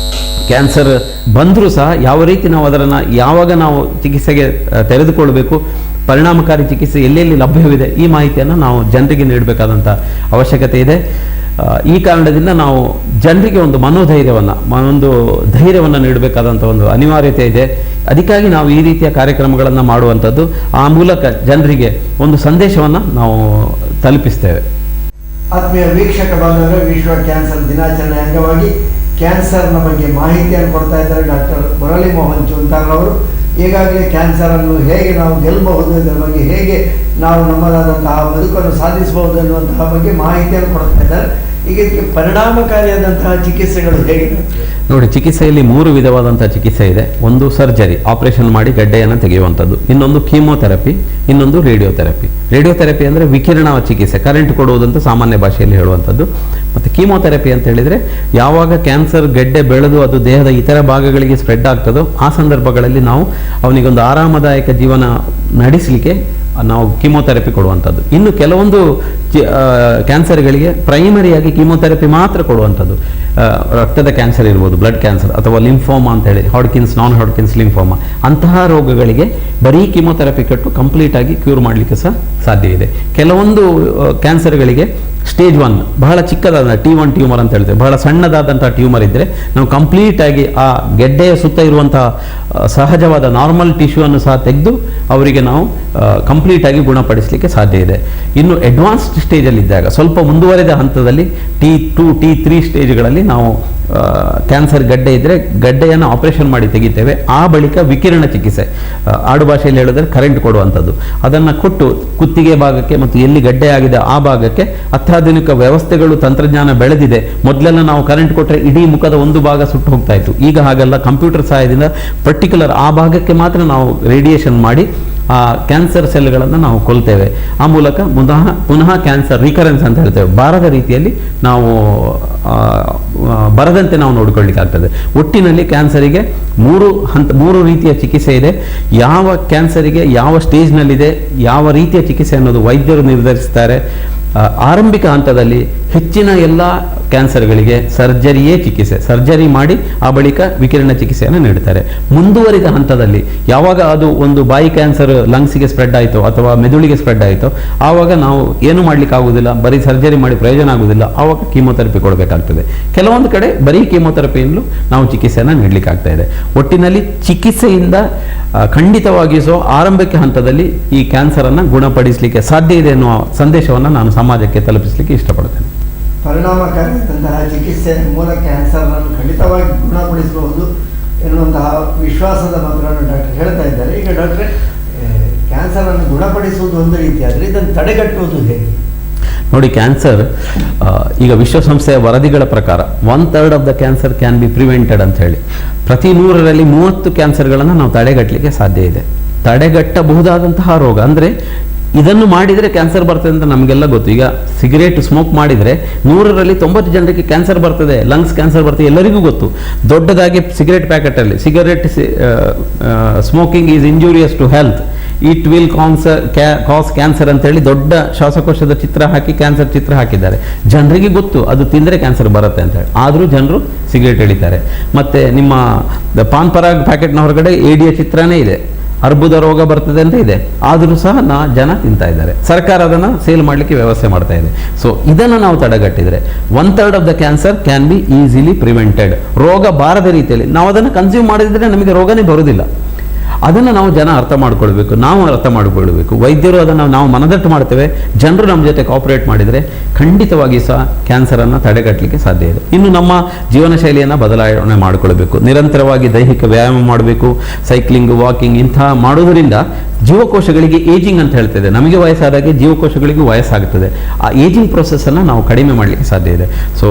ಕ್ಯಾನ್ಸರ್ ಬಂದರೂ ಸಹ ಯಾವ ರೀತಿ ನಾವು ಅದನ್ನು ಯಾವಾಗ ನಾವು ಚಿಕಿತ್ಸೆಗೆ ತೆರೆದುಕೊಳ್ಬೇಕು, ಪರಿಣಾಮಕಾರಿ ಚಿಕಿತ್ಸೆ ಎಲ್ಲೆಲ್ಲಿ ಲಭ್ಯವಿದೆ, ಈ ಮಾಹಿತಿಯನ್ನು ನಾವು ಜನರಿಗೆ ನೀಡಬೇಕಾದಂಥ ಅವಶ್ಯಕತೆ ಇದೆ. ಈ ಕಾರಣದಿಂದ ನಾವು ಜನರಿಗೆ ಒಂದು ಒಂದು ಧೈರ್ಯವನ್ನು ನೀಡಬೇಕಾದಂಥ ಒಂದು ಅನಿವಾರ್ಯತೆ ಇದೆ. ಅದಕ್ಕಾಗಿ ನಾವು ಈ ರೀತಿಯ ಕಾರ್ಯಕ್ರಮಗಳನ್ನು ಮಾಡುವಂಥದ್ದು, ಆ ಮೂಲಕ ಜನರಿಗೆ ಒಂದು ಸಂದೇಶವನ್ನು ನಾವು ತಲುಪಿಸ್ತೇವೆ. ಆತ್ಮೀಯ ವೀಕ್ಷಕ ಬಾಂಧವರೇ, ವಿಶ್ವ ಕ್ಯಾನ್ಸರ್ ದಿನಾಚರಣೆ ಅಂಗವಾಗಿ ಕ್ಯಾನ್ಸರ್ನ ಬಗ್ಗೆ ಮಾಹಿತಿಯನ್ನು ಕೊಡ್ತಾ ಇದ್ದಾರೆ ಡಾಕ್ಟರ್ ಮುರಳಿ ಮೋಹನ್ ಚೂಂತಾರ್ ಅವರು. ಈಗಾಗಲೇ ಕ್ಯಾನ್ಸರನ್ನು ಹೇಗೆ ನಾವು ಗೆಲ್ಲಬಹುದು, ಇದರ ಬಗ್ಗೆ ಹೇಗೆ ನಾವು ನಮ್ಮದಾದಂತಹ ಬದುಕನ್ನು ಸಾಧಿಸಬಹುದು ಎನ್ನುವಂತಹ ಬಗ್ಗೆ ಮಾಹಿತಿಯನ್ನು ಕೊಡ್ತಾ ಇದ್ದಾರೆ. ಈಗ ಇದಕ್ಕೆ ಪರಿಣಾಮಕಾರಿಯಾದಂತಹ ಚಿಕಿತ್ಸೆಗಳು ಹೇಗೆ? ನೋಡಿ, ಚಿಕಿತ್ಸೆಯಲ್ಲಿ 3 ವಿಧವಾದಂಥ ಚಿಕಿತ್ಸೆ ಇದೆ. ಒಂದು ಸರ್ಜರಿ, ಆಪರೇಷನ್ ಮಾಡಿ ಗಡ್ಡೆಯನ್ನು ತೆಗೆಯುವಂಥದ್ದು. ಇನ್ನೊಂದು ಕೀಮೋಥೆರಪಿ, ಇನ್ನೊಂದು ರೇಡಿಯೋಥೆರಪಿ. ರೇಡಿಯೋಥೆರಪಿ ಅಂದರೆ ವಿಕಿರಣ ಚಿಕಿತ್ಸೆ, ಕರೆಂಟ್ ಕೊಡುವುದಂತ ಸಾಮಾನ್ಯ ಭಾಷೆಯಲ್ಲಿ ಹೇಳುವಂಥದ್ದು. ಮತ್ತು ಕೀಮೋಥೆರಪಿ ಅಂತ ಹೇಳಿದರೆ, ಯಾವಾಗ ಕ್ಯಾನ್ಸರ್ ಗೆಡ್ಡೆ ಬೆಳೆದು ಅದು ದೇಹದ ಇತರ ಭಾಗಗಳಿಗೆ ಸ್ಪ್ರೆಡ್ ಆಗ್ತದೋ ಆ ಸಂದರ್ಭಗಳಲ್ಲಿ ನಾವು ಅವನಿಗೊಂದು ಆರಾಮದಾಯಕ ಜೀವನ ನಡೆಸಲಿಕ್ಕೆ ನಾವು ಕೀಮೋಥೆರಪಿ ಕೊಡುವಂಥದ್ದು. ಇನ್ನು ಕೆಲವೊಂದು ಕ್ಯಾನ್ಸರ್ಗಳಿಗೆ ಪ್ರೈಮರಿಯಾಗಿ ಕೀಮೋಥೆರಪಿ ಮಾತ್ರ ಕೊಡುವಂಥದ್ದು. ರಕ್ತದ ಕ್ಯಾನ್ಸರ್ ಇರ್ಬೋದು, ಬ್ಲಡ್ ಕ್ಯಾನ್ಸರ್, ಅಥವಾ ಲಿಂಫೋಮಾ ಅಂತೇಳಿ, ಹಾಡ್ಕಿನ್ಸ್, ನಾನ್ ಹಾಡ್ಕಿನ್ಸ್ ಲಿಂಫೋಮಾ, ಅಂತಹ ರೋಗಗಳಿಗೆ ಬರೀ ಕೀಮೋಥೆರಪಿ ಕೊಟ್ಟು ಕಂಪ್ಲೀಟಾಗಿ ಕ್ಯೂರ್ ಮಾಡಲಿಕ್ಕೆ ಸಹ ಸಾಧ್ಯ ಇದೆ. ಕೆಲವೊಂದು ಕ್ಯಾನ್ಸರ್ಗಳಿಗೆ ಸ್ಟೇಜ್ 1 ಬಹಳ ಚಿಕ್ಕದಾದ T1 ಟ್ಯೂಮರ್ ಅಂತ ಹೇಳ್ತೇವೆ, ಬಹಳ ಸಣ್ಣದಾದಂಥ ಟ್ಯೂಮರ್ ಇದ್ದರೆ ನಾವು ಕಂಪ್ಲೀಟಾಗಿ ಆ ಗೆಡ್ಡೆಯ ಸುತ್ತ ಇರುವಂತಹ ಸಹಜವಾದ ನಾರ್ಮಲ್ ಟಿಶ್ಯೂವನ್ನು ಸಹ ತೆಗೆದು ಅವರಿಗೆ ನಾವು ಕಂಪ್ಲೀಟಾಗಿ ಗುಣಪಡಿಸಲಿಕ್ಕೆ ಸಾಧ್ಯ ಇದೆ. ಇನ್ನು ಅಡ್ವಾನ್ಸ್ಡ್ ಸ್ಟೇಜಲ್ಲಿದ್ದಾಗ, ಸ್ವಲ್ಪ ಮುಂದುವರೆದ ಹಂತದಲ್ಲಿ T2 T3 ಸ್ಟೇಜ್ಗಳಲ್ಲಿ ನಾವು ಕ್ಯಾನ್ಸರ್ ಗಡ್ಡೆ ಇದ್ದರೆ ಗಡ್ಡೆಯನ್ನು ಆಪರೇಷನ್ ಮಾಡಿ ತೆಗಿತೇವೆ. ಆ ಬಳಿಕ ವಿಕಿರಣ ಚಿಕಿತ್ಸೆ, ಆಡು ಭಾಷೆಯಲ್ಲಿ ಹೇಳಿದ್ರೆ ಕರೆಂಟ್ ಕೊಡುವಂಥದ್ದು, ಅದನ್ನು ಕೊಟ್ಟು ಕುತ್ತಿಗೆ ಭಾಗಕ್ಕೆ ಮತ್ತು ಎಲ್ಲಿ ಗಡ್ಡೆ ಆಗಿದೆ ಆ ಭಾಗಕ್ಕೆ ಅತ್ಯಾಧುನಿಕ ವ್ಯವಸ್ಥೆಗಳು, ತಂತ್ರಜ್ಞಾನ ಬೆಳೆದಿದೆ. ಮೊದಲೆಲ್ಲ ನಾವು ಕರೆಂಟ್ ಕೊಟ್ಟರೆ ಇಡೀ ಮುಖದ ಒಂದು ಭಾಗ ಸುಟ್ಟು ಹೋಗ್ತಾ ಇತ್ತು. ಈಗ ಹಾಗೆಲ್ಲ ಕಂಪ್ಯೂಟರ್ ಸಹಾಯದಿಂದ ಪರ್ಟಿಕ್ಯುಲರ್ ಆ ಭಾಗಕ್ಕೆ ಮಾತ್ರ ನಾವು ರೇಡಿಯೇಷನ್ ಮಾಡಿ ಆ ಕ್ಯಾನ್ಸರ್ ಸೆಲ್ಗಳನ್ನು ನಾವು ಕೊಲ್ತೇವೆ. ಆ ಮೂಲಕ ಪುನಃ ಕ್ಯಾನ್ಸರ್ ರಿಕರೆನ್ಸ್ ಅಂತ ಹೇಳ್ತೇವೆ, ಬಾರದ ರೀತಿಯಲ್ಲಿ ನಾವು ಬರದಂತೆ ನಾವು ನೋಡಿಕೊಳ್ಳಿಕ್ಕೆ ಆಗ್ತದೆ. ಒಟ್ಟಿನಲ್ಲಿ ಕ್ಯಾನ್ಸರಿಗೆ ಮೂರು ರೀತಿಯ ಚಿಕಿತ್ಸೆ ಇದೆ. ಯಾವ ಕ್ಯಾನ್ಸರಿಗೆ ಯಾವ ಸ್ಟೇಜ್ನಲ್ಲಿದೆ, ಯಾವ ರೀತಿಯ ಚಿಕಿತ್ಸೆ ಅನ್ನೋದು ವೈದ್ಯರು ನಿರ್ಧರಿಸ್ತಾರೆ. ಆರಂಭಿಕ ಹಂತದಲ್ಲಿ ಹೆಚ್ಚಿನ ಎಲ್ಲ ಕ್ಯಾನ್ಸರ್ಗಳಿಗೆ ಸರ್ಜರಿಯೇ ಚಿಕಿತ್ಸೆ, ಸರ್ಜರಿ ಮಾಡಿ ಆ ಬಳಿಕ ವಿಕಿರಣ ಚಿಕಿತ್ಸೆಯನ್ನು ನೀಡುತ್ತಾರೆ. ಮುಂದುವರಿದ ಹಂತದಲ್ಲಿ ಯಾವಾಗ ಅದು ಒಂದು ಬಾಯಿ ಕ್ಯಾನ್ಸರ್ ಲಂಗ್ಸಿಗೆ ಸ್ಪ್ರೆಡ್ ಆಯಿತು ಅಥವಾ ಮೆದುಳಿಗೆ ಸ್ಪ್ರೆಡ್ ಆಯಿತು, ಆವಾಗ ನಾವು ಏನು ಮಾಡಲಿಕ್ಕೆ ಆಗುವುದಿಲ್ಲ, ಬರೀ ಸರ್ಜರಿ ಮಾಡಿ ಪ್ರಯೋಜನ ಆಗುವುದಿಲ್ಲ, ಆವಾಗ ಕೀಮೋಥೆರಪಿ ಕೊಡಬೇಕಾಗ್ತದೆ. ಕೆಲವೊಂದು ಕಡೆ ಬರೀ ಕೀಮೋಥೆರಪಿಯಿಂದಲೂ ನಾವು ಚಿಕಿತ್ಸೆಯನ್ನು ನೀಡಲಿಕ್ಕೆ ಆಗ್ತಾ ಇದೆ. ಒಟ್ಟಿನಲ್ಲಿ ಚಿಕಿತ್ಸೆಯಿಂದ ಖಂಡಿತವಾಗಿಯೂ ಸಹ ಆರಂಭಿಕ ಹಂತದಲ್ಲಿ ಈ ಕ್ಯಾನ್ಸರನ್ನು ಗುಣಪಡಿಸಲಿಕ್ಕೆ ಸಾಧ್ಯ ಇದೆ ಎನ್ನುವ ಸಂದೇಶವನ್ನು ನಾನು ಸಮಾಜಕ್ಕೆ ತಲುಪಿಸಲಿಕ್ಕೆ ಇಷ್ಟಪಡ್ತೇನೆ. ಪರಿಣಾಮಕಾರಿಯಾದಂತಹ ಚಿಕಿತ್ಸೆ ಮೂಲ ಕ್ಯಾನ್ಸರ್ನನ್ನು ಖಂಡಿತವಾಗಿ ಗುಣಪಡಿಸಬಹುದು ಎನ್ನುವಂತಹ ವಿಶ್ವಾಸದ ಮಾತುಗಳನ್ನು ಡಾಕ್ಟರ್ ಹೇಳ್ತಾ ಇದ್ದಾರೆ. ಈಗ ಡಾಕ್ಟ್ರೆ, ಕ್ಯಾನ್ಸರನ್ನು ಗುಣಪಡಿಸುವುದು ಒಂದು ರೀತಿ ಆದರೆ ಇದನ್ನು ತಡೆಗಟ್ಟುವುದು ಹೇಗೆ? ನೋಡಿ, ಕ್ಯಾನ್ಸರ್ ಈಗ ವಿಶ್ವಸಂಸ್ಥೆಯ ವರದಿಗಳ ಪ್ರಕಾರ 1/3 of the cancer can be prevented ಅಂತ ಹೇಳಿ, ಪ್ರತಿ 100ರಲ್ಲಿ 30 ಕ್ಯಾನ್ಸರ್ಗಳನ್ನು ನಾವು ತಡೆಗಟ್ಟಲಿಕ್ಕೆ ಸಾಧ್ಯ ಇದೆ. ತಡೆಗಟ್ಟಬಹುದಾದಂತಹ ರೋಗ ಅಂದರೆ ಇದನ್ನು ಮಾಡಿದರೆ ಕ್ಯಾನ್ಸರ್ ಬರ್ತದೆ ಅಂತ ನಮಗೆಲ್ಲ ಗೊತ್ತು. ಈಗ ಸಿಗರೇಟ್ ಸ್ಮೋಕ್ ಮಾಡಿದರೆ 100ರಲ್ಲಿ 90 ಜನರಿಗೆ ಕ್ಯಾನ್ಸರ್ ಬರ್ತದೆ, ಲಂಗ್ಸ್ ಕ್ಯಾನ್ಸರ್ ಬರ್ತದೆ, ಎಲ್ಲರಿಗೂ ಗೊತ್ತು. ದೊಡ್ಡದಾಗಿ ಸಿಗರೇಟ್ ಪ್ಯಾಕೆಟಲ್ಲಿ cigarette smoking is injurious to health, it will cause cancer ಅಂತೇಳಿ ದೊಡ್ಡ ಶ್ವಾಸಕೋಶದ ಚಿತ್ರ ಹಾಕಿ ಕ್ಯಾನ್ಸರ್ ಚಿತ್ರ ಹಾಕಿದ್ದಾರೆ. ಜನರಿಗೆ ಗೊತ್ತು ಅದು ತಿಂದರೆ ಕ್ಯಾನ್ಸರ್ ಬರುತ್ತೆ ಅಂತ ಹೇಳಿ, ಆದರೂ ಜನರು ಸಿಗರೇಟ್ ಎಳಿತಾರೆ. ಮತ್ತು ನಿಮ್ಮ ಪಾನ್ ಪರಾಗ್ ಪ್ಯಾಕೆಟ್ನ ಹೊರಗಡೆ ಏಡಿಯ ಚಿತ್ರನೇ ಇದೆ, ಅರ್ಬುದ ರೋಗ ಬರ್ತದೆ ಅಂತ ಇದೆ, ಆದರೂ ಸಹ ಜನ ತಿಂತಾ ಇದ್ದಾರೆ. ಸರ್ಕಾರ ಅದನ್ನು ಸೇಲ್ ಮಾಡಲಿಕ್ಕೆ ವ್ಯವಸ್ಥೆ ಮಾಡ್ತಾ ಇದೆ. ಸೊ ಇದನ್ನು ನಾವು ತಡೆಗಟ್ಟಿದರೆ 1/3 of the cancer can be easily prevented. ರೋಗ ಬಾರದ ರೀತಿಯಲ್ಲಿ ನಾವು ಅದನ್ನು ಕನ್ಸ್ಯೂಮ್ ಮಾಡಿದರೆ ನಮಗೆ ರೋಗನೇ ಬರುವುದಿಲ್ಲ. ಅದನ್ನು ನಾವು ಜನ ಅರ್ಥ ಮಾಡ್ಕೊಳ್ಬೇಕು, ನಾವು ಅರ್ಥ ಮಾಡಿಕೊಳ್ಬೇಕು. ವೈದ್ಯರು ಅದನ್ನು ನಾವು ಮನದಟ್ಟು ಮಾಡ್ತೇವೆ, ಜನರು ನಮ್ಮ ಜೊತೆ ಕೋಆಪರೇಟ್ ಮಾಡಿದರೆ ಖಂಡಿತವಾಗಿ ಸಹ ಕ್ಯಾನ್ಸರನ್ನು ತಡೆಗಟ್ಟಲಿಕ್ಕೆ ಸಾಧ್ಯ ಇದೆ. ಇನ್ನು ನಮ್ಮ ಜೀವನ ಶೈಲಿಯನ್ನು ಬದಲಾವಣೆ ಮಾಡಿಕೊಳ್ಬೇಕು, ನಿರಂತರವಾಗಿ ದೈಹಿಕ ವ್ಯಾಯಾಮ ಮಾಡಬೇಕು, ಸೈಕ್ಲಿಂಗ್, ವಾಕಿಂಗ್ ಇಂತಹ ಮಾಡೋದರಿಂದ ಜೀವಕೋಶಗಳಿಗೆ ಏಜಿಂಗ್ ಅಂತ ಹೇಳ್ತದೆ. ನಮಗೆ ವಯಸ್ಸಾದಾಗೆ ಜೀವಕೋಶಗಳಿಗೂ ವಯಸ್ಸಾಗುತ್ತದೆ. ಆ ಏಜಿಂಗ್ ಪ್ರೊಸೆಸ್ಸನ್ನು ನಾವು ಕಡಿಮೆ ಮಾಡಲಿಕ್ಕೆ ಸಾಧ್ಯ ಇದೆ. ಸೊ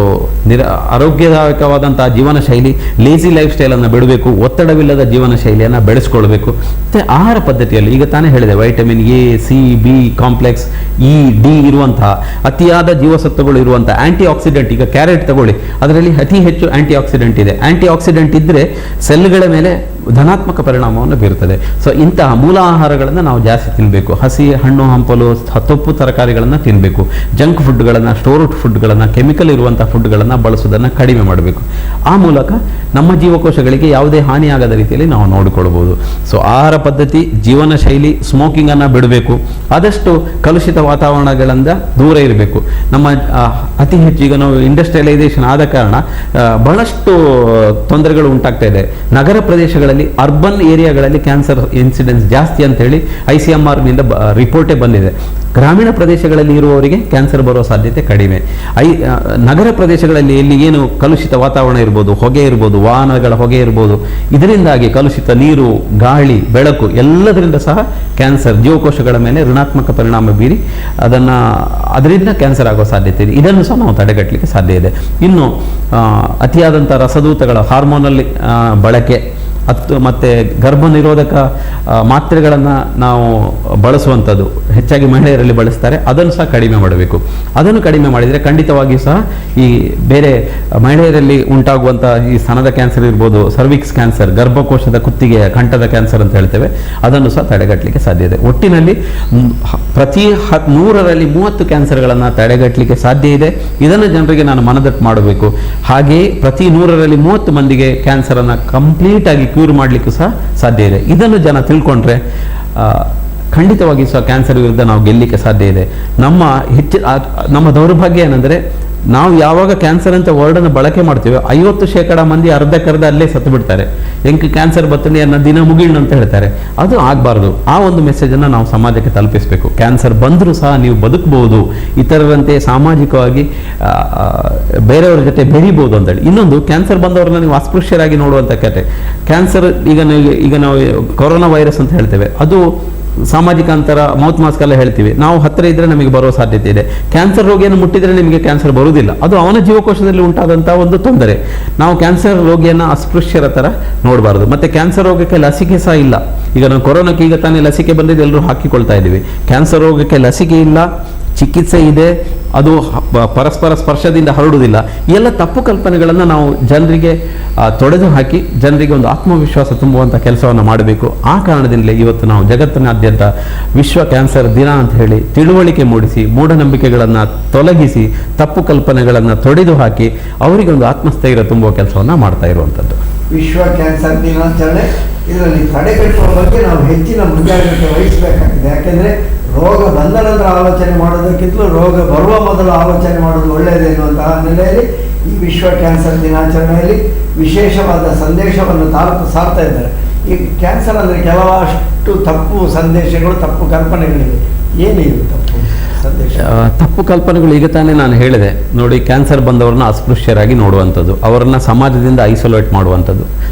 ಆರೋಗ್ಯದಾಯಕವಾದಂತಹ ಜೀವನ ಶೈಲಿ, ಲೇಸಿ ಲೈಫ್ ಸ್ಟೈಲನ್ನು ಬಿಡಬೇಕು, ಒತ್ತಡವಿಲ್ಲದ ಜೀವನ ಶೈಲಿಯನ್ನು ಬೆಳೆಸ್ಕೊಳ್ಬೇಕು. ಮತ್ತು ಆಹಾರ ಪದ್ಧತಿಯಲ್ಲಿ ಈಗ ತಾನೇ ಹೇಳಿದೆ, vitamin A, C, B complex, E, D ಇರುವಂತಹ ಅತಿಯಾದ ಜೀವಸತ್ವಗಳು ಇರುವಂತಹ ಆಂಟಿ ಆಕ್ಸಿಡೆಂಟ್. ಈಗ ಕ್ಯಾರೆಟ್ ತಗೊಳ್ಳಿ, ಅದರಲ್ಲಿ ಅತಿ ಹೆಚ್ಚು ಆಂಟಿ ಆಕ್ಸಿಡೆಂಟ್ ಇದೆ. ಆಂಟಿ ಆಕ್ಸಿಡೆಂಟ್ ಇದ್ದರೆ ಸೆಲ್ಗಳ ಮೇಲೆ ಧನಾತ್ಮಕ ಪರಿಣಾಮವನ್ನು ಬೀರುತ್ತದೆ. ಸೊ ಇಂತಹ ಮೂಲ ಆಹಾರಗಳನ್ನು ನಾವು ಜಾಸ್ತಿ ತಿನ್ನಬೇಕು. ಹಸಿ ಹಣ್ಣು ಹಂಪಲು, ಸೊಪ್ಪು ತರಕಾರಿಗಳನ್ನು ತಿನ್ನಬೇಕು. ಜಂಕ್ ಫುಡ್ಗಳನ್ನು, ಸ್ಟೋರ್ಡ್ ಫುಡ್ಗಳನ್ನು, ಕೆಮಿಕಲ್ ಇರುವಂಥ ಫುಡ್ಗಳನ್ನು ಬಳಸೋದನ್ನು ಕಡಿಮೆ ಮಾಡಬೇಕು. ಆ ಮೂಲಕ ನಮ್ಮ ಜೀವಕೋಶಗಳಿಗೆ ಯಾವುದೇ ಹಾನಿಯಾಗದ ರೀತಿಯಲ್ಲಿ ನಾವು ನೋಡಿಕೊಳ್ಬೋದು. ಸೊ ಆಹಾರ ಪದ್ಧತಿ, ಜೀವನ ಶೈಲಿ, ಸ್ಮೋಕಿಂಗನ್ನು ಬಿಡಬೇಕು. ಆದಷ್ಟು ಕಲುಷಿತ ವಾತಾವರಣಗಳಿಂದ ದೂರ ಇರಬೇಕು. ನಮ್ಮ ಅತಿ ಹೆಚ್ಚು ಈಗ ನಾವು ಇಂಡಸ್ಟ್ರಿಯಲೈಸೇಷನ್ ಆದ ಕಾರಣ ಬಹಳಷ್ಟು ತೊಂದರೆಗಳು ಉಂಟಾಗ್ತಾ ಇದೆ. ನಗರ ಪ್ರದೇಶಗಳಲ್ಲಿ, ಅರ್ಬನ್ ಏರಿಯಾಗಳಲ್ಲಿ ಕ್ಯಾನ್ಸರ್ ಇನ್ಸಿಡೆನ್ಸ್ ಜಾಸ್ತಿ ಅಂತೇಳಿ ICMRನಿಂದ ರಿಪೋರ್ಟೇ ಬಂದಿದೆ. ಗ್ರಾಮೀಣ ಪ್ರದೇಶಗಳಲ್ಲಿ ಇರುವವರಿಗೆ ಕ್ಯಾನ್ಸರ್ ಬರುವ ಸಾಧ್ಯತೆ ಕಡಿಮೆ. ನಗರ ಪ್ರದೇಶಗಳಲ್ಲಿ ಎಲ್ಲಿ ಏನು ಕಲುಷಿತ ವಾತಾವರಣ ಇರ್ಬೋದು, ಹೊಗೆ ಇರ್ಬೋದು, ವಾಹನಗಳ ಹೊಗೆ ಇರ್ಬೋದು, ಇದರಿಂದಾಗಿ ಕಲುಷಿತ ನೀರು, ಗಾಳಿ, ಬೆಳಕು ಎಲ್ಲದರಿಂದ ಸಹ ಕ್ಯಾನ್ಸರ್ ಜೀವಕೋಶಗಳ ಮೇಲೆ ಋಣಾತ್ಮಕ ಪರಿಣಾಮ ಬೀರಿ ಅದರಿಂದ ಕ್ಯಾನ್ಸರ್ ಆಗೋ ಸಾಧ್ಯತೆ ಇದೆ. ಇದನ್ನು ಸಹ ನಾವು ತಡೆಗಟ್ಟಲಿಕ್ಕೆ ಸಾಧ್ಯ ಇದೆ. ಇನ್ನು ಅತಿಯಾದಂಥ ರಸದೂತಗಳ ಹಾರ್ಮೋನಲ್ ಬಳಕೆ ಮತ್ತು ಗರ್ಭ ನಿರೋಧಕ ಮಾತ್ರೆಗಳನ್ನು ನಾವು ಬಳಸುವಂಥದ್ದು ಹೆಚ್ಚಾಗಿ ಮಹಿಳೆಯರಲ್ಲಿ ಬಳಸ್ತಾರೆ, ಅದನ್ನು ಸಹ ಕಡಿಮೆ ಮಾಡಬೇಕು. ಅದನ್ನು ಕಡಿಮೆ ಮಾಡಿದರೆ ಖಂಡಿತವಾಗಿಯೂ ಸಹ ಈ ಬೇರೆ ಮಹಿಳೆಯರಲ್ಲಿ ಉಂಟಾಗುವಂಥ ಈ ಸ್ತನದ ಕ್ಯಾನ್ಸರ್ ಇರ್ಬೋದು, ಸರ್ವಿಕ್ಸ್ ಕ್ಯಾನ್ಸರ್, ಗರ್ಭಕೋಶದ ಕುತ್ತಿಗೆ, ಕಂಠದ ಕ್ಯಾನ್ಸರ್ ಅಂತ ಹೇಳ್ತೇವೆ, ಅದನ್ನು ಸಹ ತಡೆಗಟ್ಟಲಿಕ್ಕೆ ಸಾಧ್ಯ ಇದೆ. ಒಟ್ಟಿನಲ್ಲಿ ಪ್ರತಿ 100ರಲ್ಲಿ 30 ಕ್ಯಾನ್ಸರ್ಗಳನ್ನು ತಡೆಗಟ್ಟಲಿಕ್ಕೆ ಸಾಧ್ಯ ಇದೆ. ಇದನ್ನು ಜನರಿಗೆ ನಾನು ಮನದಟ್ಟು ಮಾಡಬೇಕು. ಹಾಗೆಯೇ ಪ್ರತಿ 100ರಲ್ಲಿ 30 ಮಂದಿಗೆ ಕ್ಯಾನ್ಸರನ್ನು ಕಂಪ್ಲೀಟಾಗಿ ಕ್ಯೂರ್ ಮಾಡಲಿಕ್ಕೂ ಸಹ ಸಾಧ್ಯ ಇದೆ. ಇದನ್ನು ಜನ ತಿಳ್ಕೊಂಡ್ರೆ ಖಂಡಿತವಾಗಿ ಸಹ ಕ್ಯಾನ್ಸರ್ ವಿರುದ್ಧ ನಾವು ಗೆಲ್ಲಲಿಕ್ಕೆ ಸಾಧ್ಯ ಇದೆ. ನಮ್ಮ ದೌರ್ಭಾಗ್ಯ ಏನಂದರೆ, ನಾವು ಯಾವಾಗ ಕ್ಯಾನ್ಸರ್ ಅಂತ ವರ್ಡನ್ನು ಬಳಕೆ ಮಾಡ್ತೀವಿ 50% ಮಂದಿ ಅರ್ಧಕ್ಕರ್ಧ ಅಲ್ಲೇ ಸತ್ತು ಬಿಡ್ತಾರೆ. ಎಂಕ್ ಕ್ಯಾನ್ಸರ್ ಬರ್ತದೆ ಅನ್ನೋ ದಿನ ಮುಗಿಣ್ಣು ಅಂತ ಹೇಳ್ತಾರೆ. ಅದು ಆಗಬಾರ್ದು. ಆ ಒಂದು ಮೆಸೇಜನ್ನು ನಾವು ಸಮಾಜಕ್ಕೆ ತಲುಪಿಸಬೇಕು. ಕ್ಯಾನ್ಸರ್ ಬಂದರೂ ಸಹ ನೀವು ಬದುಕಬಹುದು, ಇತರರಂತೆ ಸಾಮಾಜಿಕವಾಗಿ ಬೇರೆಯವ್ರ ಜೊತೆ ಬೆರಿಬೋದು ಅಂತೇಳಿ. ಇನ್ನೊಂದು, ಕ್ಯಾನ್ಸರ್ ಬಂದವ್ರನ್ನ ನೀವು ಅಸ್ಪೃಶ್ಯರಾಗಿ ನೋಡುವಂಥ ಕತೆ. ಕ್ಯಾನ್ಸರ್ ಈಗ ನಾವು ಕೊರೋನಾ ವೈರಸ್ ಅಂತ ಹೇಳ್ತೇವೆ, ಅದು ಸಾಮಾಜಿಕ ಅಂತರ, ಮೌತ್ ಮಾಸ್ಕ್ ಎಲ್ಲ ಹೇಳ್ತೀವಿ. ನಾವು ಹತ್ತಿರ ಇದ್ರೆ ನಮಗೆ ಬರೋ ಸಾಧ್ಯತೆ ಇದೆ. ಕ್ಯಾನ್ಸರ್ ರೋಗಿಯನ್ನು ಮುಟ್ಟಿದ್ರೆ ನಿಮಗೆ ಕ್ಯಾನ್ಸರ್ ಬರುವುದಿಲ್ಲ. ಅದು ಅವನ ಜೀವಕೋಶದಲ್ಲಿ ಉಂಟಾದಂಥ ಒಂದು ತೊಂದರೆ. ನಾವು ಕ್ಯಾನ್ಸರ್ ರೋಗಿಯನ್ನು ಅಸ್ಪೃಶ್ಯರ ಥರ ನೋಡಬಾರ್ದು. ಮತ್ತು ಕ್ಯಾನ್ಸರ್ ರೋಗಕ್ಕೆ ಲಸಿಕೆ ಸಹ ಇಲ್ಲ. ಈಗ ನಾವು ಕೊರೋನಾಕ್ಕೆ ಈಗ ತಾನೇ ಲಸಿಕೆ ಬಂದಿದ್ದು ಎಲ್ಲರೂ ಹಾಕಿಕೊಳ್ತಾ ಇದ್ದೀವಿ. ಕ್ಯಾನ್ಸರ್ ರೋಗಕ್ಕೆ ಲಸಿಕೆ ಇಲ್ಲ, ಚಿಕಿತ್ಸೆ ಇದೆ, ಅದು ಪರಸ್ಪರ ಸ್ಪರ್ಶದಿಂದ ಹರಡುವುದಿಲ್ಲ. ಈ ಎಲ್ಲ ತಪ್ಪು ಕಲ್ಪನೆಗಳನ್ನು ನಾವು ಜನರಿಗೆ ತೊಡೆದು ಹಾಕಿ ಜನರಿಗೆ ಒಂದು ಆತ್ಮವಿಶ್ವಾಸ ತುಂಬುವಂಥ ಕೆಲಸವನ್ನು ಮಾಡಬೇಕು. ಆ ಕಾರಣದಿಂದಲೇ ಇವತ್ತು ನಾವು ಜಗತ್ತಿನಾದ್ಯಂತ ವಿಶ್ವ ಕ್ಯಾನ್ಸರ್ ದಿನ ಅಂತ ಹೇಳಿ ತಿಳುವಳಿಕೆ ಮೂಡಿಸಿ, ಮೂಢನಂಬಿಕೆಗಳನ್ನು ತೊಲಗಿಸಿ, ತಪ್ಪು ಕಲ್ಪನೆಗಳನ್ನು ತೊಡೆದು ಹಾಕಿ ಅವರಿಗೆ ಒಂದು ಆತ್ಮಸ್ಥೈರ್ಯ ತುಂಬುವ ಕೆಲಸವನ್ನು ಮಾಡ್ತಾ ಇರುವಂಥದ್ದು. ವಿಶ್ವ ಕ್ಯಾನ್ಸರ್ ದಿನಾಚರಣೆ, ಇದರಲ್ಲಿ ತಡೆಗಟ್ಟುವ ಬಗ್ಗೆ ನಾವು ಹೆಚ್ಚಿನ ಮುಂಜಾಗ್ರತೆ ವಹಿಸಬೇಕಾಗಿದೆ. ಯಾಕೆಂದರೆ ರೋಗ ಬಂದ ನಂತರ ಆಲೋಚನೆ ಮಾಡೋದಕ್ಕಿಂತಲೂ ರೋಗ ಬರುವ ಮೊದಲು ಆಲೋಚನೆ ಮಾಡೋದು ಒಳ್ಳೆಯದು ಎನ್ನುವಂತಹ ಹಿನ್ನೆಲೆಯಲ್ಲಿ ಈ ವಿಶ್ವ ಕ್ಯಾನ್ಸರ್ ದಿನಾಚರಣೆಯಲ್ಲಿ ವಿಶೇಷವಾದ ಸಂದೇಶವನ್ನು ಸಾರ್ತಾ ಇದ್ದಾರೆ. ಈ ಕ್ಯಾನ್ಸರ್ ಅಂದರೆ ಕೆಲವಷ್ಟು ತಪ್ಪು ಸಂದೇಶಗಳು, ತಪ್ಪು ಕಲ್ಪನೆಗಳಿವೆ. ಏನಿವೆ ತಪ್ಪು ಸಂದೇಶ? ತಪ್ಪು ಕಲ್ಪನೆಗಳು ಈಗ ತಾನೇ ನಾನು ಹೇಳಿದೆ ನೋಡಿ. ಕ್ಯಾನ್ಸರ್ ಬಂದವ್ರನ್ನ ಅಸ್ಪೃಶ್ಯರಾಗಿ ನೋಡುವಂಥದ್ದು, ಅವರನ್ನ ಸಮಾಜದಿಂದ ಐಸೋಲೇಟ್ ಮಾಡುವಂಥದ್ದು,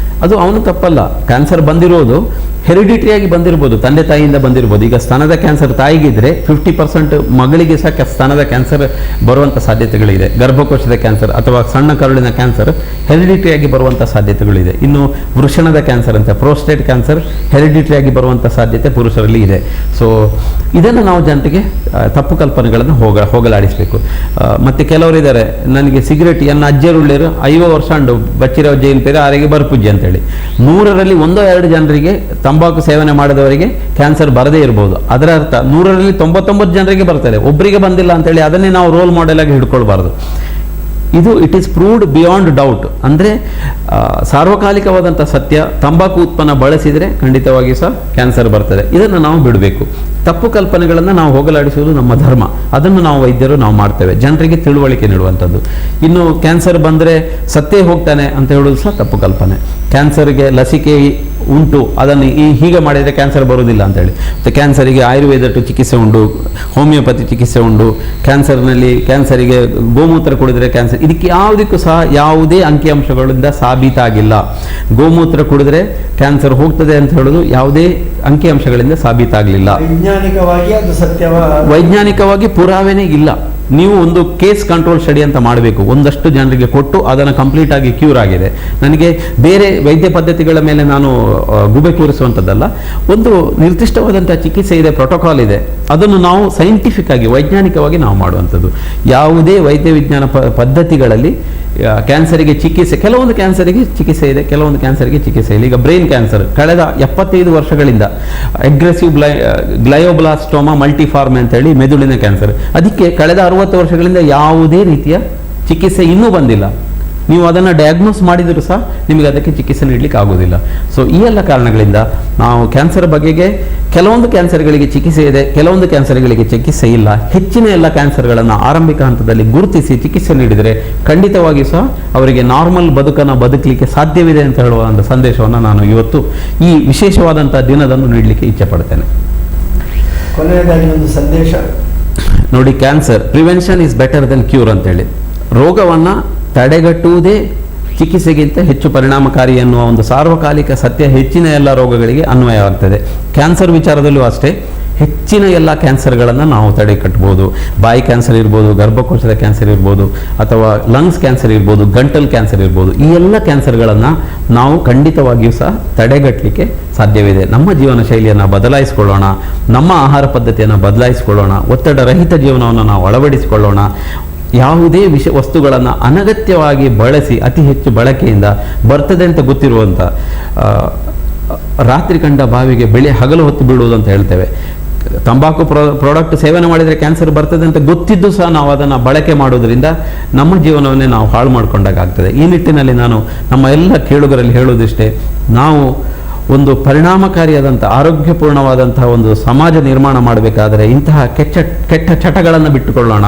ಅದು ಅವನು ತಪ್ಪಲ್ಲ. ಕ್ಯಾನ್ಸರ್ ಬಂದಿರೋದು ಹೆರಿಡಿಟರಿಯಾಗಿ ಬಂದಿರ್ಬೋದು, ತಂದೆ ತಾಯಿಯಿಂದ ಬಂದಿರ್ಬೋದು. ಈಗ ಸ್ತನದ ಕ್ಯಾನ್ಸರ್ ತಾಯಿಗಿದ್ರೆ 50% ಮಗಳಿಗೆ ಸಹ ಸ್ತನದ ಕ್ಯಾನ್ಸರ್ ಬರುವಂಥ ಸಾಧ್ಯತೆಗಳಿದೆ. ಗರ್ಭಕೋಶದ ಕ್ಯಾನ್ಸರ್ ಅಥವಾ ಸಣ್ಣ ಕರುಳಿನ ಕ್ಯಾನ್ಸರ್ ಹೆರಿಡಿಟರಿಯಾಗಿ ಬರುವಂಥ ಸಾಧ್ಯತೆಗಳಿದೆ. ಇನ್ನು ವೃಷಣದ ಕ್ಯಾನ್ಸರ್ ಅಂತ, ಪ್ರೋಸ್ಟೇಟ್ ಕ್ಯಾನ್ಸರ್ ಹೆರಿಡಿಟರಿಯಾಗಿ ಬರುವಂಥ ಸಾಧ್ಯತೆ ಪುರುಷರಲ್ಲಿ ಇದೆ. ಸೊ ಇದನ್ನು ನಾವು ಜನತೆಗೆ ತಪ್ಪು ಕಲ್ಪನೆಗಳನ್ನು ಹೋಗಲಾಡಿಸಬೇಕು. ಮತ್ತು ಕೆಲವರಿದ್ದಾರೆ, ನನಗೆ ಸಿಗರೇಟ್ ಎನ್ನ ಅಜ್ಜರುಳ್ಳೇರು 50 ವರ್ಷ ಉಂಡು ಬಚ್ಚಿರೋ ಜೈನ್ ಪೇರು ಆರಿಗೆ ಬರ್ಪುಜ್ಜಿ ಅಂತೇಳಿ. 100ರಲ್ಲಿ 1-2 ಜನರಿಗೆ ತಂಬಾಕು ಸೇವನೆ ಮಾಡಿದವರಿಗೆ ಕ್ಯಾನ್ಸರ್ ಬರದೇ ಇರಬಹುದು. ಅದರ ಅರ್ಥ 100ರಲ್ಲಿ 99 ಜನರಿಗೆ ಬರ್ತದೆ, ಒಬ್ಬರಿಗೆ ಬಂದಿಲ್ಲ ಅಂತೇಳಿ ಅದನ್ನೇ ನಾವು ರೋಲ್ ಮಾಡೆಲ್ ಆಗಿ ಹಿಡ್ಕೊಳ್ಬಾರ್ದು. ಇದು it is proved beyond doubt. ಅಂದರೆ ಸಾರ್ವಕಾಲಿಕವಾದಂಥ ಸತ್ಯ, ತಂಬಾಕು ಉತ್ಪನ್ನ ಬಳಸಿದರೆ ಖಂಡಿತವಾಗಿ ಸಹ ಕ್ಯಾನ್ಸರ್ ಬರ್ತದೆ. ಇದನ್ನು ನಾವು ಬಿಡಬೇಕು. ತಪ್ಪು ಕಲ್ಪನೆಗಳನ್ನು ನಾವು ಹೋಗಲಾಡಿಸುವುದು ನಮ್ಮ ಧರ್ಮ. ಅದನ್ನು ನಾವು ವೈದ್ಯರು ನಾವು ಮಾಡ್ತೇವೆ, ಜನರಿಗೆ ತಿಳುವಳಿಕೆ ನೀಡುವಂಥದ್ದು. ಇನ್ನು ಕ್ಯಾನ್ಸರ್ ಬಂದರೆ ಸತ್ತೇ ಹೋಗ್ತಾನೆ ಅಂತ ಹೇಳೋದು ಸಹ ತಪ್ಪು ಕಲ್ಪನೆ. ಕ್ಯಾನ್ಸರ್ಗೆ ಲಸಿಕೆ ಉಂಟು, ಅದನ್ನು ಹೀಗೆ ಮಾಡಿದರೆ ಕ್ಯಾನ್ಸರ್ ಬರುವುದಿಲ್ಲ ಅಂತೇಳಿ. ಮತ್ತು ಕ್ಯಾನ್ಸರಿಗೆ ಆಯುರ್ವೇದ ಚಿಕಿತ್ಸೆ ಉಂಟು, ಹೋಮಿಯೋಪತಿ ಚಿಕಿತ್ಸೆ ಉಂಟು. ಕ್ಯಾನ್ಸರಿಗೆ ಗೋಮೂತ್ರ ಕುಡಿದ್ರೆ ಕ್ಯಾನ್ಸರ್, ಇದಕ್ಕೆ ಯಾವುದಕ್ಕೂ ಸಹ ಯಾವುದೇ ಅಂಕಿಅಂಶಗಳಿಂದ ಸಾಬೀತಾಗಿಲ್ಲ. ಗೋಮೂತ್ರ ಕುಡಿದ್ರೆ ಕ್ಯಾನ್ಸರ್ ಹೋಗ್ತದೆ ಅಂತ ಹೇಳೋದು ಯಾವುದೇ ಅಂಕಿಅಂಶಗಳಿಂದ ಸಾಬೀತಾಗಲಿಲ್ಲ. ವೈಜ್ಞಾನಿಕವಾಗಿ ಅದು ಸತ್ಯವ, ವೈಜ್ಞಾನಿಕವಾಗಿ ಪುರಾವೆನೇ ಇಲ್ಲ. ನೀವು ಒಂದು ಕೇಸ್ ಕಂಟ್ರೋಲ್ ಸ್ಟಡಿ ಅಂತ ಮಾಡಬೇಕು, ಒಂದಷ್ಟು ಜನರಿಗೆ ಕೊಟ್ಟು ಅದನ್ನು ಕಂಪ್ಲೀಟ್ ಆಗಿ ಕ್ಯೂರ್ ಆಗಿದೆ. ನನಗೆ ಬೇರೆ ವೈದ್ಯ ಪದ್ಧತಿಗಳ ಮೇಲೆ ನಾನು ಗುಬೆ ಕೂರಿಸುವಂಥದ್ದಲ್ಲ. ಒಂದು ನಿರ್ದಿಷ್ಟವಾದಂಥ ಚಿಕಿತ್ಸೆ ಇದೆ, ಪ್ರೋಟೋಕಾಲ್ ಇದೆ, ಅದನ್ನು ನಾವು ಸೈಂಟಿಫಿಕ್ ಆಗಿ ವೈಜ್ಞಾನಿಕವಾಗಿ ನಾವು ಮಾಡುವಂಥದ್ದು. ಯಾವುದೇ ವೈದ್ಯ ವಿಜ್ಞಾನ ಪದ್ಧತಿಗಳಲ್ಲಿ ಕ್ಯಾನ್ಸರಿಗೆ ಚಿಕಿತ್ಸೆ, ಕೆಲವೊಂದು ಕ್ಯಾನ್ಸರಿಗೆ ಚಿಕಿತ್ಸೆ ಇದೆ, ಕೆಲವೊಂದು ಕ್ಯಾನ್ಸರಿಗೆ ಚಿಕಿತ್ಸೆ ಇಲ್ಲ. ಈಗ ಬ್ರೈನ್ ಕ್ಯಾನ್ಸರ್ ಕಳೆದ 75 ವರ್ಷಗಳಿಂದ ಅಗ್ರೆಸಿವ್ ಗ್ಲಯೋಬ್ಲಾಸ್ಟೋಮಾ ಮಲ್ಟಿಫಾರ್ಮ್ ಅಂತೇಳಿ ಮೆದುಳಿನ ಕ್ಯಾನ್ಸರ್, ಅದಕ್ಕೆ ಕಳೆದ 60 ವರ್ಷಗಳಿಂದ ಯಾವುದೇ ರೀತಿಯ ಚಿಕಿತ್ಸೆ ಇನ್ನೂ ಬಂದಿಲ್ಲ. ನೀವು ಅದನ್ನು ಡಯಾಗ್ನೋಸ್ ಮಾಡಿದರೂ ಸಹ ನಿಮಗೆ ಅದಕ್ಕೆ ಚಿಕಿತ್ಸೆ ನೀಡಲಿಕ್ಕೆ ಆಗೋದಿಲ್ಲ. ಸೊ ಈ ಎಲ್ಲ ಕಾರಣಗಳಿಂದ ನಾವು ಕ್ಯಾನ್ಸರ್ ಬಗೆಗೆ ಕೆಲವೊಂದು ಕ್ಯಾನ್ಸರ್ಗಳಿಗೆ ಚಿಕಿತ್ಸೆ ಇದೆ, ಕೆಲವೊಂದು ಕ್ಯಾನ್ಸರ್ಗಳಿಗೆ ಚಿಕಿತ್ಸೆ ಇಲ್ಲ. ಹೆಚ್ಚಿನ ಎಲ್ಲ ಕ್ಯಾನ್ಸರ್ಗಳನ್ನು ಆರಂಭಿಕ ಹಂತದಲ್ಲಿ ಗುರುತಿಸಿ ಚಿಕಿತ್ಸೆ ನೀಡಿದರೆ ಖಂಡಿತವಾಗಿಯೂ ಸಹ ಅವರಿಗೆ ನಾರ್ಮಲ್ ಬದುಕನ್ನು ಬದುಕಲಿಕ್ಕೆ ಸಾಧ್ಯವಿದೆ ಅಂತ ಹೇಳುವ ಒಂದು ಸಂದೇಶವನ್ನು ನಾನು ಇವತ್ತು ಈ ವಿಶೇಷವಾದಂಥ ದಿನದಂದು ನೀಡಲಿಕ್ಕೆ ಇಚ್ಛೆ ಪಡ್ತೇನೆ. ಕೊನೆಯದಾಗಿ ಒಂದು ಸಂದೇಶ ನೋಡಿ, cancer prevention is better then cure ಅಂತೇಳಿ. ರೋಗವನ್ನು ತಡೆಗಟ್ಟುವುದೇ ಚಿಕಿತ್ಸೆಗಿಂತ ಹೆಚ್ಚು ಪರಿಣಾಮಕಾರಿ ಎನ್ನುವ ಒಂದು ಸಾರ್ವಕಾಲಿಕ ಸತ್ಯ ಹೆಚ್ಚಿನ ಎಲ್ಲ ರೋಗಗಳಿಗೆ ಅನ್ವಯವಾಗ್ತದೆ. ಕ್ಯಾನ್ಸರ್ ವಿಚಾರದಲ್ಲೂ ಅಷ್ಟೇ, ಹೆಚ್ಚಿನ ಎಲ್ಲ ಕ್ಯಾನ್ಸರ್ಗಳನ್ನು ನಾವು ತಡೆಗಟ್ಟಬಹುದು. ಬಾಯಿ ಕ್ಯಾನ್ಸರ್ ಇರ್ಬೋದು, ಗರ್ಭಕೋಶದ ಕ್ಯಾನ್ಸರ್ ಇರ್ಬೋದು, ಅಥವಾ ಲಂಗ್ಸ್ ಕ್ಯಾನ್ಸರ್ ಇರ್ಬೋದು, ಗಂಟಲ್ ಕ್ಯಾನ್ಸರ್ ಇರ್ಬೋದು. ಈ ಎಲ್ಲ ಕ್ಯಾನ್ಸರ್ಗಳನ್ನು ನಾವು ಖಂಡಿತವಾಗಿಯೂ ಸಹ ತಡೆಗಟ್ಟಲಿಕ್ಕೆ ಸಾಧ್ಯವಿದೆ. ನಮ್ಮ ಜೀವನ ಶೈಲಿಯನ್ನು ಬದಲಾಯಿಸಿಕೊಳ್ಳೋಣ, ನಮ್ಮ ಆಹಾರ ಪದ್ಧತಿಯನ್ನು ಬದಲಾಯಿಸಿಕೊಳ್ಳೋಣ, ಒತ್ತಡ ರಹಿತ ಜೀವನವನ್ನು ನಾವು ಅಳವಡಿಸಿಕೊಳ್ಳೋಣ. ಯಾವುದೇ ವಸ್ತುಗಳನ್ನು ಅನಗತ್ಯವಾಗಿ ಬಳಸಿ ಅತಿ ಹೆಚ್ಚು ಬಳಕೆಯಿಂದ ಬರ್ತದೆ ಅಂತ ಗೊತ್ತಿರುವಂಥ ರಾತ್ರಿ ಕಂಡ ಬಾವಿಗೆ ಹಗಲು ಹೊತ್ತು ಬೀಳುವುದು ಅಂತ ಹೇಳ್ತೇವೆ. ತಂಬಾಕು ಪ್ರಾಡಕ್ಟ್ ಸೇವನೆ ಮಾಡಿದರೆ ಕ್ಯಾನ್ಸರ್ ಬರ್ತದೆ ಅಂತ ಗೊತ್ತಿದ್ದು ಸಹ ನಾವು ಅದನ್ನು ಬಳಕೆ ಮಾಡೋದ್ರಿಂದ ನಮ್ಮ ಜೀವನವನ್ನೇ ನಾವು ಹಾಳು ಮಾಡಿಕೊಂಡಾಗ ಆಗ್ತದೆ. ಈ ನಿಟ್ಟಿನಲ್ಲಿ ನಾನು ನಮ್ಮ ಎಲ್ಲ ಕೇಳುಗರಲ್ಲಿ ಹೇಳೋದಿಷ್ಟೇ, ನಾವು ಒಂದು ಪರಿಣಾಮಕಾರಿಯಾದಂಥ ಆರೋಗ್ಯಪೂರ್ಣವಾದಂತಹ ಒಂದು ಸಮಾಜ ನಿರ್ಮಾಣ ಮಾಡಬೇಕಾದರೆ ಇಂತಹ ಕೆಟ್ಟ ಚಟಗಳನ್ನು ಬಿಟ್ಟುಕೊಳ್ಳೋಣ.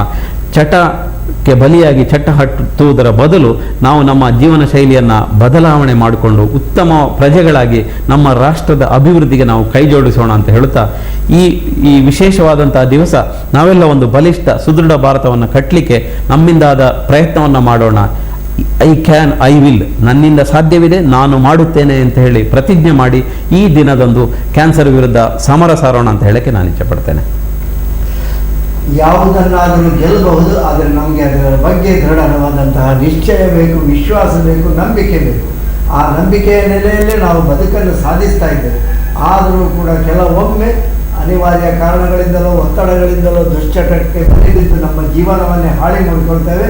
ಚಟಕ್ಕೆ ಬಲಿಯಾಗಿ ಚಟ ಹಟ್ಟುವುದರ ಬದಲು ನಾವು ನಮ್ಮ ಜೀವನ ಶೈಲಿಯನ್ನು ಬದಲಾವಣೆ ಮಾಡಿಕೊಂಡು ಉತ್ತಮ ಪ್ರಜೆಗಳಾಗಿ ನಮ್ಮ ರಾಷ್ಟ್ರದ ಅಭಿವೃದ್ಧಿಗೆ ನಾವು ಕೈ ಜೋಡಿಸೋಣ ಅಂತ ಹೇಳುತ್ತಾ ಈ ವಿಶೇಷವಾದಂತಹ ದಿವಸ ನಾವೆಲ್ಲ ಒಂದು ಬಲಿಷ್ಠ ಸುದೃಢ ಭಾರತವನ್ನು ಕಟ್ಟಲಿಕ್ಕೆ ನಮ್ಮಿಂದಾದ ಪ್ರಯತ್ನವನ್ನು ಮಾಡೋಣ. ಐ ವಿಲ್, ನನ್ನಿಂದ ಸಾಧ್ಯವಿದೆ, ನಾನು ಮಾಡುತ್ತೇನೆ ಅಂತ ಹೇಳಿ ಪ್ರತಿಜ್ಞೆ ಮಾಡಿ ಈ ದಿನದಂದು ಕ್ಯಾನ್ಸರ್ ವಿರುದ್ಧ ಸಮರ ಸಾರೋಣ ಅಂತ ಹೇಳಕ್ಕೆ ನಾನು ಇಚ್ಛೆ ಪಡ್ತೇನೆ. ಯಾವುದನ್ನಾದರೂ ಗೆಲ್ಲಬಹುದು, ಆದರೆ ನಮಗೆ ಅದರ ಬಗ್ಗೆ ದೃಢವಾದಂತಹ ನಿಶ್ಚಯ ಬೇಕು, ವಿಶ್ವಾಸ ಬೇಕು, ನಂಬಿಕೆ ಬೇಕು. ಆ ನಂಬಿಕೆಯ ನೆಲೆಯಲ್ಲೇ ನಾವು ಬದುಕನ್ನು ಸಾಧಿಸ್ತಾ ಇದ್ದೇವೆ. ಆದರೂ ಕೂಡ ಕೆಲವೊಮ್ಮೆ ಅನಿವಾರ್ಯ ಕಾರಣಗಳಿಂದಲೋ ಒತ್ತಡಗಳಿಂದಲೋ ದುಶ್ಚಟಕ್ಕೆ ಬಲಿಬಿದ್ದು ನಮ್ಮ ಜೀವನವನ್ನೇ ಹಾಳು ಮಾಡಿಕೊಳ್ತೇವೆ.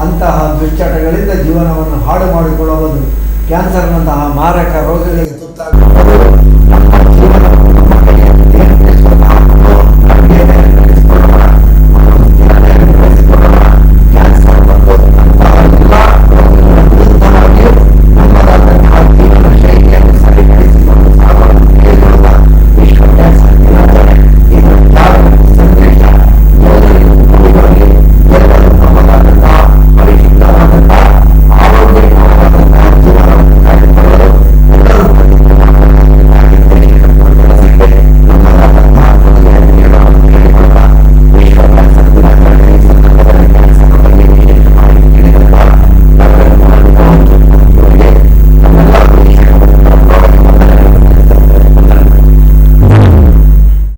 ಅಂತಹ ದುಶ್ಚಟಗಳಿಂದ ಜೀವನವನ್ನು ಹಾಳು ಮಾಡಿಕೊಳ್ಳುವುದು ಕ್ಯಾನ್ಸರ್ನಂತಹ ಮಾರಕ ರೋಗಗಳಿಗೆ ತುತ್ತಾಗುವುದು